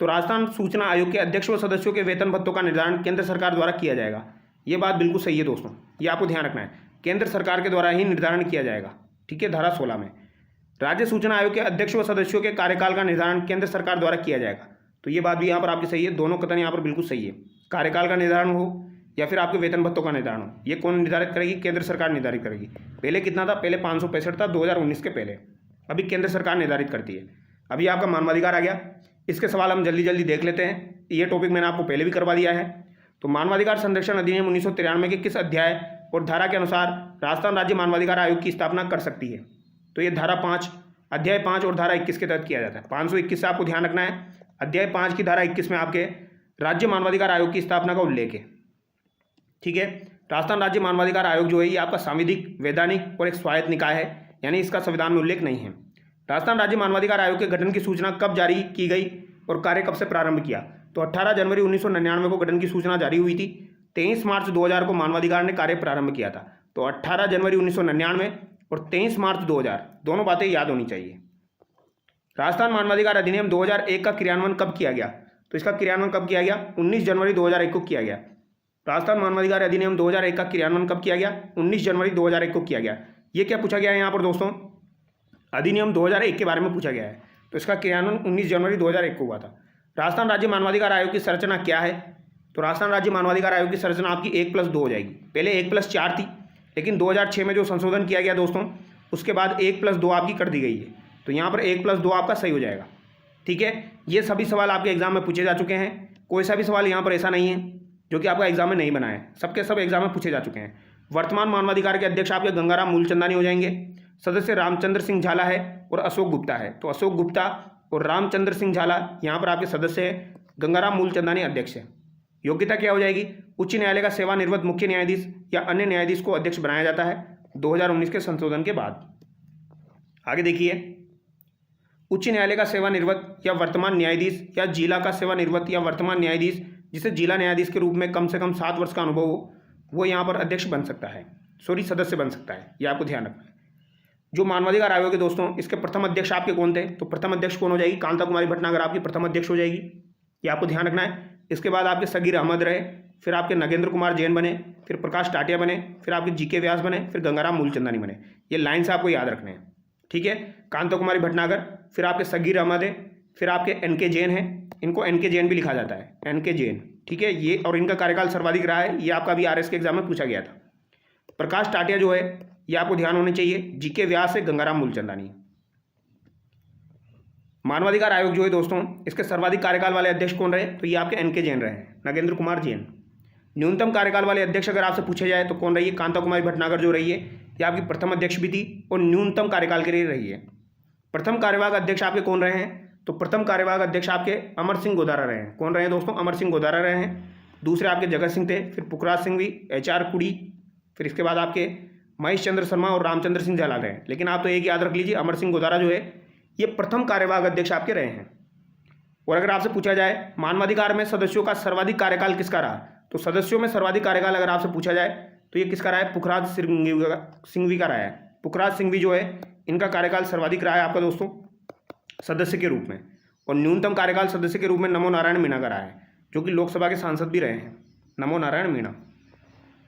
तो राजस्थान सूचना आयोग के अध्यक्ष व सदस्यों के वेतन भत्तों का निर्धारण केंद्र सरकार द्वारा किया जाएगा। ये बात बिल्कुल सही है दोस्तों, ये आपको ध्यान रखना है। केंद्र सरकार के द्वारा ही निर्धारण किया जाएगा। ठीक है, धारा 16 में। राज्य सूचना आयोग के अध्यक्ष व सदस्यों के कार्यकाल का निर्धारण केंद्र सरकार द्वारा किया जाएगा। तो ये बात भी यहाँ पर आपकी सही है। दोनों कथन यहाँ पर बिल्कुल सही है। कार्यकाल का निर्धारण हो या फिर आपके वेतन भत्तों का निर्धारण हो, ये कौन निर्धारित करेगी? केंद्र सरकार निर्धारित करेगी। पहले कितना था? पहले 565 था 2019 के पहले। अभी केंद्र सरकार निर्धारित करती है। अभी आपका मानवाधिकार आ गया। इसके सवाल हम जल्दी जल्दी देख लेते हैं। ये टॉपिक मैंने आपको पहले भी करवा दिया है। तो मानवाधिकार संरक्षण अधिनियम 1993 के किस अध्याय और धारा के अनुसार राजस्थान राज्य मानवाधिकार आयोग की स्थापना कर सकती है? तो ये धारा 5, अध्याय 5 और धारा 21 के तहत किया जाता है। 521 से आपको ध्यान रखना है। अध्याय 5 की धारा 21 में आपके राज्य मानवाधिकार आयोग की स्थापना का उल्लेख है। ठीक है, राजस्थान राज्य मानवाधिकार आयोग जो है ये आपका सांविधिक, वैधानिक और एक स्वायत्त निकाय है, यानी इसका संविधान में उल्लेख नहीं है। राजस्थान राज्य मानवाधिकार आयोग के गठन की सूचना कब जारी की गई और कार्य कब से प्रारंभ किया? तो 18 जनवरी 1999 को गठन की सूचना जारी हुई थी। 23 मार्च 2000 को मानवाधिकार ने कार्य प्रारंभ किया था। तो 18 जनवरी 1999 और 23 मार्च 2000 दोनों बातें याद होनी चाहिए। राजस्थान मानवाधिकार अधिनियम 2001 का क्रियान्वयन कब किया गया? तो इसका क्रियान्वयन कब किया गया? 19 जनवरी 2001 को किया गया। राजस्थान मानवाधिकार अधिनियम 2001 का क्रियान्वयन कब किया गया? 19 जनवरी 2001 को किया गया। ये क्या पूछा गया है यहाँ पर दोस्तों? अधिनियम 2001 के बारे में पूछा गया है। तो इसका क्रियान्वयन 19 जनवरी 2001 को हुआ था। राजस्थान राज्य मानवाधिकार आयोग की संरचना क्या है? तो राजस्थान राज्य मानवाधिकार आयोग की संरचना आपकी 1+2 हो जाएगी। पहले 1+4 थी, लेकिन 2006 में जो संशोधन किया गया दोस्तों, उसके बाद 1+2 आपकी कर दी गई है। तो यहाँ पर 1+2 आपका सही हो जाएगा। ठीक है, ये सभी सवाल आपके एग्जाम में पूछे जा चुके हैं। कोई सा भी सवाल यहाँ पर ऐसा नहीं है जो कि आपका एग्जाम में नहीं बना है, सबके सब एग्जाम में पूछे जा चुके हैं। वर्तमान मानवाधिकार के अध्यक्ष आपके गंगाराम मूलचंदानी हो जाएंगे। सदस्य रामचंद्र सिंह झाला है और अशोक गुप्ता है। तो अशोक गुप्ता और रामचंद्र सिंह झाला यहाँ पर आपके सदस्य हैं। गंगाराम मूलचंदानी अध्यक्ष है। योग्यता क्या हो जाएगी? उच्च न्यायालय का सेवानिवृत्त मुख्य न्यायाधीश या अन्य न्यायाधीश को अध्यक्ष बनाया जाता है 2019 के संशोधन के बाद। आगे देखिए, उच्च न्यायालय का सेवानिवृत्त या वर्तमान न्यायाधीश या जिला का सेवानिवृत्त या वर्तमान न्यायाधीश जिसे जिला न्यायाधीश के रूप में कम से कम 7 वर्ष का अनुभव हो, वो यहाँ पर अध्यक्ष बन सकता है, सदस्य बन सकता है। ये आपको ध्यान रखना है। जो मानवाधिकार आयोग है दोस्तों, इसके प्रथम अध्यक्ष आपके कौन थे? तो प्रथम अध्यक्ष कौन हो जाएगी? कांता कुमारी भटनागर आपकी प्रथम अध्यक्ष हो जाएगी। ये आपको ध्यान रखना है। इसके बाद आपके सगीर अहमद रहे, फिर आपके नगेंद्र कुमार जैन बने, फिर प्रकाश टाटिया बने, फिर आपके जीके व्यास बने, फिर गंगाराम मूलचंदानी बने। ये लाइन से आपको याद रखने हैं, ठीक है। कांता कुमारी भटनागर, फिर आपके सगीर अहमद है, फिर आपके एनके जैन है, इनको एनके जैन भी लिखा जाता है, एनके जैन, ठीक है। ये और इनका कार्यकाल सर्वाधिक रहा है। ये आपका भी आरएस के एग्जाम में पूछा गया था। प्रकाश टाटिया जो है, ये आपको ध्यान होने चाहिए। जीके व्यास है, गंगाराम मूलचंदानी। मानवाधिकार आयोग जो है दोस्तों, इसके सर्वाधिक कार्यकाल वाले अध्यक्ष कौन रहे? तो ये आपके एनके जैन रहे, नगेंद्र कुमार जैन। न्यूनतम कार्यकाल वाले अध्यक्ष अगर आपसे पूछे जाए तो कौन रही है? कांता कुमारी भटनागर जो रही है, ये आपकी प्रथम अध्यक्ष भी थी और न्यूनतम कार्यकाल के लिए रही है। प्रथम कार्यवाहक अध्यक्ष आपके कौन रहे हैं? तो प्रथम कार्यवाहक अध्यक्ष आपके अमर सिंह गोदारा रहे हैं। कौन रहे हैं दोस्तों? अमर सिंह गोदारा रहे हैं। दूसरे आपके जगत सिंह थे, फिर पुखराज सिंह भी, HR कुड़ी, फिर इसके बाद आपके महेश चंद्र शर्मा और रामचंद्र सिंह झाला रहे। लेकिन आप तो एक याद रख लीजिए, अमर सिंह गोदारा जो है ये प्रथम कार्यवाहक अध्यक्ष आपके रहे हैं। और अगर आपसे पूछा जाए मानवाधिकार में सदस्यों का सर्वाधिक कार्यकाल किसका रहा, तो सदस्यों में सर्वाधिक कार्यकाल अगर आपसे पूछा जाए तो ये किसका रहा है? पुखराज सिंघवी का रहा है। पुखराज सिंघवी जो है, इनका कार्यकाल सर्वाधिक रहा है आपका दोस्तों सदस्य के रूप में। और न्यूनतम कार्यकाल सदस्य के रूप में नमो नारायण मीणा का रहा है, जो कि लोकसभा के सांसद भी रहे हैं, नमो नारायण मीणा।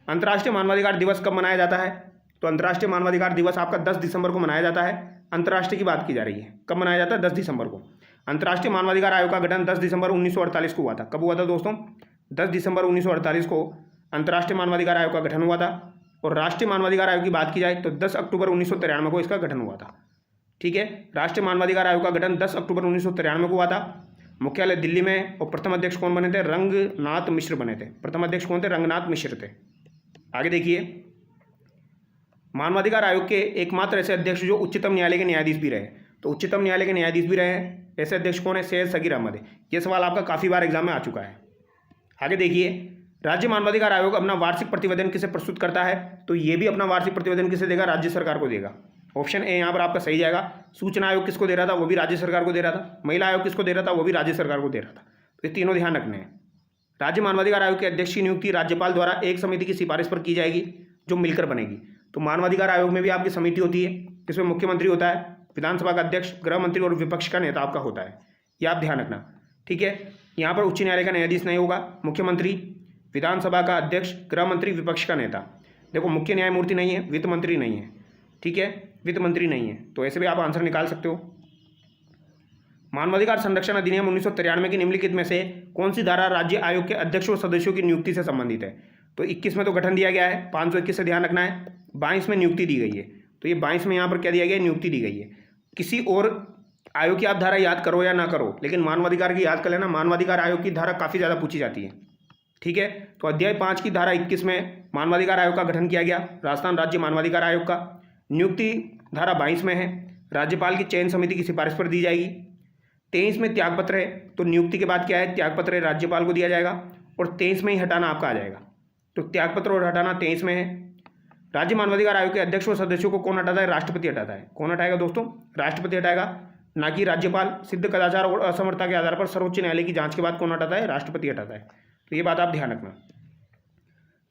अंतर्राष्ट्रीय मानवाधिकार दिवस कब मनाया जाता है? तो अंतर्राष्ट्रीय मानवाधिकार दिवस आपका 10 दिसंबर को मनाया जाता है। अंतर्राष्ट्रीय की बात की जा रही है, कब मनाया जाता है? 10 दिसंबर को। अंतर्राष्ट्रीय मानवाधिकार आयोग का गठन 10 दिसंबर 1948 को हुआ था। कब हुआ था दोस्तों? 10 दिसंबर 1948 को अंतर्राष्ट्रीय मानवाधिकार आयोग का गठन हुआ था। और राष्ट्रीय मानवाधिकार आयोग की बात की जाए तो 10 अक्टूबर 1993 को इसका गठन हुआ था, ठीक है। राष्ट्रीय मानवाधिकार आयोग का गठन 10 अक्टूबर 1993 को हुआ था। मुख्यालय दिल्ली में। और प्रथम अध्यक्ष कौन बने थे? रंगनाथ मिश्र बने थे। प्रथम अध्यक्ष कौन थे? रंगनाथ मिश्र थे। आगे देखिए, मानवाधिकार आयोग के एकमात्र ऐसे अध्यक्ष जो उच्चतम न्यायालय के न्यायाधीश भी रहे, तो उच्चतम न्यायालय के न्यायाधीश भी रहे हैं, ऐसे अध्यक्ष कौन है? सैयद सगीर अहमद है। ये सवाल आपका काफ़ी बार एग्जाम में आ चुका है। आगे देखिए, राज्य मानवाधिकार आयोग अपना वार्षिक प्रतिवेदन किसे प्रस्तुत करता है? तो ये भी अपना वार्षिक प्रतिवेदन किसे देगा? राज्य सरकार को देगा। ऑप्शन ए यहाँ पर आपका सही जाएगा। सूचना आयोग किसको दे रहा था? वो भी राज्य सरकार को दे रहा था। महिला आयोग किसको दे रहा था? वो भी राज्य सरकार को दे रहा था। तो ये तीनों ध्यान रखने हैं। राज्य मानवाधिकार आयोग के अध्यक्ष की नियुक्ति राज्यपाल द्वारा एक समिति की सिफारिश पर की जाएगी, जो मिलकर बनेगी। तो मानवाधिकार आयोग में भी आपकी समिति होती है, जिसमें मुख्यमंत्री होता है, विधानसभा का अध्यक्ष, गृह मंत्री और विपक्ष का नेता आपका होता है। ये आप ध्यान रखना, ठीक है। यहाँ पर उच्च न्यायालय का न्यायाधीश नहीं होगा, मुख्यमंत्री, विधानसभा का अध्यक्ष, गृह मंत्री, विपक्ष का नेता। देखो, मुख्य न्यायमूर्ति नहीं है, वित्त मंत्री नहीं है, ठीक है, वित्त मंत्री नहीं है। तो ऐसे भी आप आंसर निकाल सकते हो। मानवाधिकार संरक्षण अधिनियम 1993 की निम्नलिखित में से कौन सी धारा राज्य आयोग के अध्यक्ष और सदस्यों की नियुक्ति से संबंधित है? तो 21 में तो गठन दिया गया है, 521 से ध्यान रखना है। 22 में नियुक्ति दी गई है। तो ये 22 में यहाँ पर क्या दिया गया है? नियुक्ति दी गई है। किसी और आयोग की आप धारा याद करो या ना करो, लेकिन मानवाधिकार की याद कर लेना। मानवाधिकार आयोग की धारा काफ़ी ज़्यादा पूछी जाती है, ठीक है। तो अध्याय 5 की धारा 21 में मानवाधिकार आयोग का गठन किया गया, राजस्थान राज्य मानवाधिकार आयोग का। नियुक्ति धारा 22 में है, राज्यपाल की चयन समिति की सिफारिश पर दी जाएगी। 23 में त्यागपत्र है, तो नियुक्ति के बाद क्या है? त्यागपत्र राज्यपाल को दिया जाएगा। और 23 में ही हटाना आपका आ जाएगा। तो त्यागपत्र और हटाना 23 में है। राज्य मानवाधिकार आयोग के अध्यक्ष और सदस्यों को कौन हटाता है? राष्ट्रपति हटाता है। कौन हटाएगा दोस्तों? राष्ट्रपति हटाएगा, ना कि राज्यपाल। सिद्ध कदाचार और असमर्थता के आधार पर सर्वोच्च न्यायालय की जांच के बाद कौन हटाता है? राष्ट्रपति हटाता है। तो ये बात आप ध्यान रखना।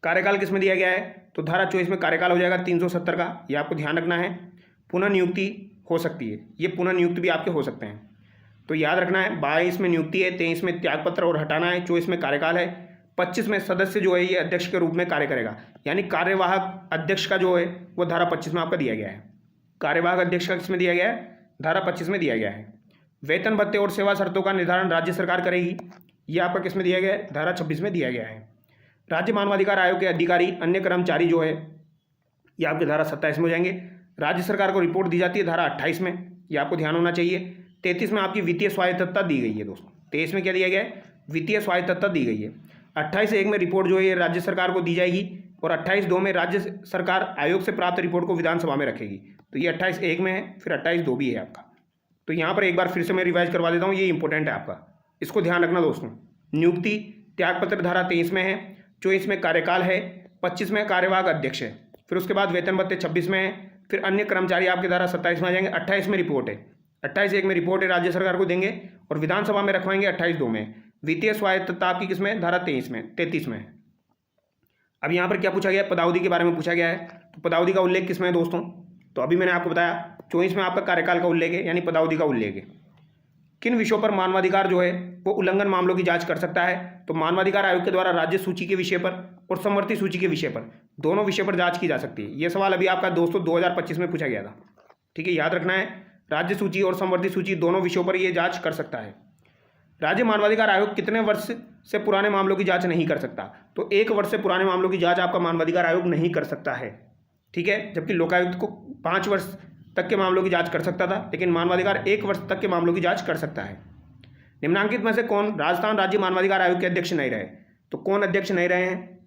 कार्यकाल किसमें दिया गया है? तो धारा 24 में कार्यकाल हो जाएगा 370 का। ये आपको ध्यान रखना है। पुनः नियुक्ति हो सकती है, ये पुनः नियुक्त भी आपके हो सकते हैं, तो याद रखना है। 22 में नियुक्ति है, 23 में त्यागपत्र और हटाना है, 24 में कार्यकाल है, 25 में सदस्य जो है ये अध्यक्ष के रूप में कार्य करेगा। यानी कार्यवाहक अध्यक्ष का जो है वो धारा 25 में आपका दिया गया है। कार्यवाहक अध्यक्ष का किसमें दिया गया है? धारा 25 में दिया गया है। वेतन भत्ते और सेवा शर्तों का निर्धारण राज्य सरकार करेगी, ये आपका किसमें दिया गया है? धारा 26 में दिया गया है। राज्य मानवाधिकार आयोग के अधिकारी, अन्य कर्मचारी जो है ये आपके धारा 27 में हो जाएंगे। राज्य सरकार को रिपोर्ट दी जाती है धारा 28 में, ये आपको ध्यान होना चाहिए। 33 में आपकी वित्तीय स्वायत्तता दी गई है दोस्तों। 23 में क्या दिया गया है? वित्तीय स्वायत्तता दी गई है। 28(1) में रिपोर्ट जो है ये राज्य सरकार को दी जाएगी और 28(2) में राज्य सरकार आयोग से प्राप्त रिपोर्ट को विधानसभा में रखेगी। तो ये 28(1) में है, फिर 28(2) भी है आपका। तो यहाँ पर एक बार फिर से मैं रिवाइज करवा देता हूँ, ये इंपॉर्टेंट है आपका, इसको ध्यान रखना दोस्तों। नियुक्ति त्यागपत्र धारा 23 में है, 24 में कार्यकाल है, 25 में कार्यवाहक अध्यक्ष है, फिर उसके बाद वेतन भत्ते 26 में है, फिर अन्य कर्मचारी आपके धारा 27 में आ जाएंगे। 28 में रिपोर्ट है, 28(1) में रिपोर्ट है, राज्य सरकार को देंगे और विधानसभा में रखवाएंगे 28(2) में। वित्तीय स्वायत्तता आपकी किसमें, धारा 23 में 33 में है। अब यहाँ पर क्या पूछा गया है, पदावधि के बारे में पूछा गया है। तो पदावधि का उल्लेख किसमें है दोस्तों, तो अभी मैंने आपको बताया 24 में आपका कार्यकाल का उल्लेख है, यानी पदावधि का उल्लेख है। किन विषयों पर मानवाधिकार जो है वो उल्लंघन मामलों की जांच कर सकता है, तो मानवाधिकार आयोग के द्वारा राज्य सूची के विषय पर और समवर्ती सूची के विषय पर, दोनों विषय पर जांच की जा सकती है। ये सवाल अभी आपका दोस्तों 2025 में पूछा गया था, ठीक है, याद रखना है। राज्य सूची और समवर्ती सूची दोनों विषयों पर ये जांच कर सकता है। राज्य मानवाधिकार आयोग कितने वर्ष से पुराने मामलों की जांच नहीं कर सकता, तो 1 वर्ष से पुराने मामलों की जांच आपका मानवाधिकार आयोग नहीं कर सकता है, ठीक है। जबकि लोकायुक्त को 5 वर्ष तक के मामलों की जांच कर सकता था, लेकिन मानवाधिकार 1 वर्ष तक के मामलों की जांच कर सकता है। निम्नांकित में से कौन राजस्थान राज्य मानवाधिकार आयोग के अध्यक्ष नहीं रहे, तो कौन अध्यक्ष नहीं रहे हैं,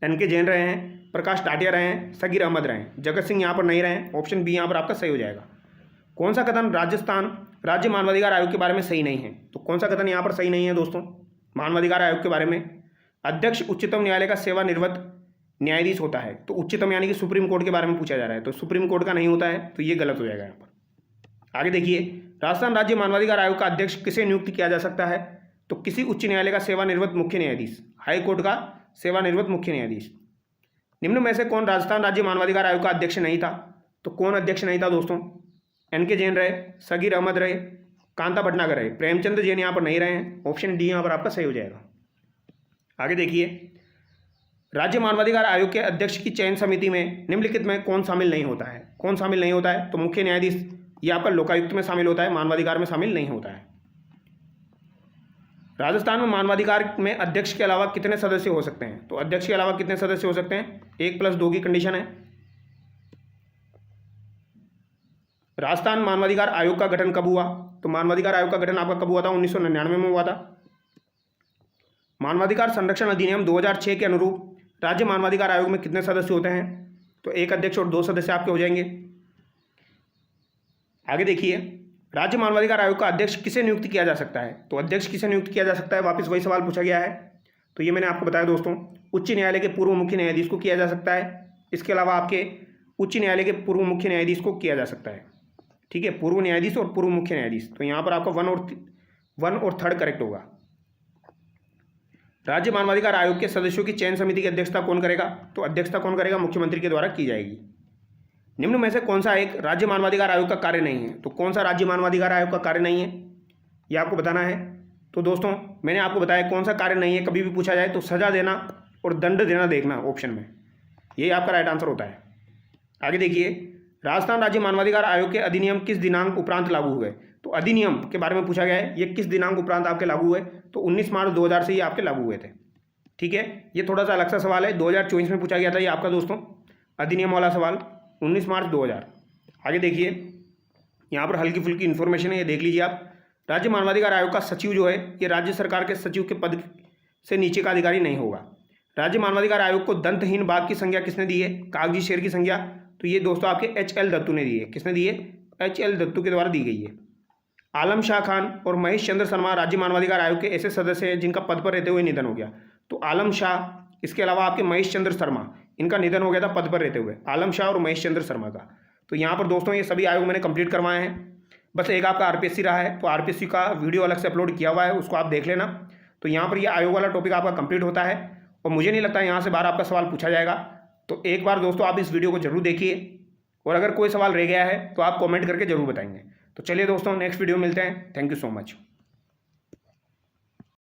NK जैन रहे हैं, प्रकाश टाटिया रहे हैं, सगीर अहमद रहे हैं, जगत सिंह यहाँ पर नहीं रहे हैं। ऑप्शन बी यहाँ पर आपका सही हो जाएगा। कौन सा कथन राजस्थान राज्य मानवाधिकार आयोग के बारे में सही नहीं है, तो कौन सा कथन यहाँ पर सही नहीं है दोस्तों मानवाधिकार आयोग के बारे में, अध्यक्ष उच्चतम न्यायालय का सेवानिवृत्त न्यायाधीश होता है, तो उच्चतम यानी कि सुप्रीम कोर्ट के बारे में पूछा जा रहा है, तो सुप्रीम कोर्ट का नहीं होता है, तो ये गलत हो जाएगा यहाँ पर। आगे देखिए, राजस्थान राज्य मानवाधिकार आयोग का अध्यक्ष किसे नियुक्त किया जा सकता है, तो किसी उच्च न्यायालय का सेवानिवृत्त मुख्य न्यायाधीश, हाई कोर्ट का सेवानिवृत्त मुख्य न्यायाधीश। निम्न में से कौन राजस्थान राज्य मानवाधिकार आयोग का अध्यक्ष नहीं था, तो कौन अध्यक्ष नहीं था दोस्तों, NK जैन रहे, सगीर अहमद रहे, कांता भटनागर रहे, प्रेमचंद जैन यहाँ पर नहीं रहे हैं। ऑप्शन डी यहाँ पर आपका सही हो जाएगा। आगे देखिए, राज्य मानवाधिकार आयोग के अध्यक्ष की चयन समिति में निम्नलिखित में कौन शामिल नहीं होता है, कौन शामिल नहीं होता है, तो मुख्य न्यायाधीश, ये आपका लोकायुक्त में शामिल होता है, मानवाधिकार में शामिल नहीं होता है। राजस्थान में मानवाधिकार में अध्यक्ष के अलावा कितने सदस्य हो सकते हैं, तो अध्यक्ष के अलावा कितने सदस्य हो सकते हैं, 1+2 की कंडीशन है। राजस्थान मानवाधिकार आयोग का गठन कब हुआ, तो मानवाधिकार आयोग का गठन आपका कब हुआ था, 1999 में हुआ था। मानवाधिकार संरक्षण अधिनियम 2006 के अनुरूप राज्य मानवाधिकार आयोग में कितने सदस्य होते हैं, तो 1 अध्यक्ष और 2 सदस्य आपके हो जाएंगे। आगे देखिए, राज्य मानवाधिकार आयोग का अध्यक्ष किसे नियुक्त किया जा सकता है, तो अध्यक्ष किसे नियुक्त किया जा सकता है, वापस वही सवाल पूछा गया है। तो ये मैंने आपको बताया दोस्तों, उच्च न्यायालय के पूर्व मुख्य न्यायाधीश को किया जा सकता है। इसके अलावा आपके उच्च न्यायालय के पूर्व मुख्य न्यायाधीश को किया जा सकता है, ठीक है, पूर्व न्यायाधीश और पूर्व मुख्य न्यायाधीश। तो यहाँ पर आपका 1 और 3 करेक्ट होगा। राज्य मानवाधिकार आयोग के सदस्यों की चयन समिति की अध्यक्षता कौन करेगा, तो अध्यक्षता कौन करेगा, मुख्यमंत्री के द्वारा की जाएगी। निम्न में से कौन सा एक राज्य मानवाधिकार आयोग का कार्य नहीं है, तो कौन सा राज्य मानवाधिकार आयोग का कार्य नहीं है, ये आपको बताना है। तो दोस्तों मैंने आपको बताया कौन सा कार्य नहीं है, कभी भी पूछा जाए तो सजा देना और दंड देना देखना ऑप्शन में, यही आपका राइट आंसर होता है। आगे देखिए, राजस्थान राज्य मानवाधिकार आयोग के अधिनियम किस दिनांक उपरांत लागू हुए, तो अधिनियम के बारे में पूछा गया है, ये किस दिनांक उपरांत आपके लागू हुए, तो 19 मार्च 2000 से ये आपके लागू हुए थे, ठीक है। ये थोड़ा सा अलग सा सवाल है, 2024 में पूछा गया था ये आपका दोस्तों अधिनियम वाला सवाल, 19 मार्च 2000। आगे देखिए, यहाँ पर हल्की फुल्की इन्फॉर्मेशन है, ये देख लीजिए आप। राज्य मानवाधिकार आयोग का सचिव जो है ये राज्य सरकार के सचिव के पद से नीचे का अधिकारी नहीं होगा। राज्य मानवाधिकार आयोग को दंतहीन बाघ की संज्ञा किसने दी है, कागजी शेर की संज्ञा, तो ये दोस्तों आपके HL दत्तू ने दी है। किसने दी है, HL दत्तू के द्वारा दी गई है। आलम शाह खान और महेश चंद्र शर्मा राज्य मानवाधिकार आयोग के ऐसे सदस्य हैं जिनका पद पर रहते हुए निधन हो गया। तो आलम शाह, इसके अलावा आपके महेश चंद्र शर्मा, इनका निधन हो गया था पद पर रहते हुए, आलम शाह और महेश चंद्र शर्मा का। तो यहाँ पर दोस्तों ये सभी आयोग मैंने कंप्लीट करवाए हैं, बस एक आपका RPSC रहा है, तो RPSC का वीडियो अलग से अपलोड किया हुआ है, उसको आप देख लेना। तो यहाँ पर ये आयोग वाला टॉपिक आपका कंप्लीट होता है और मुझे नहीं लगता यहाँ से बाहर आपका सवाल पूछा जाएगा। तो एक बार दोस्तों आप इस वीडियो को जरूर देखिए और अगर कोई सवाल रह गया है तो आप कमेंट करके जरूर बताएंगे। तो चलिए दोस्तों नेक्स्ट वीडियो मिलते हैं। Thank you so much.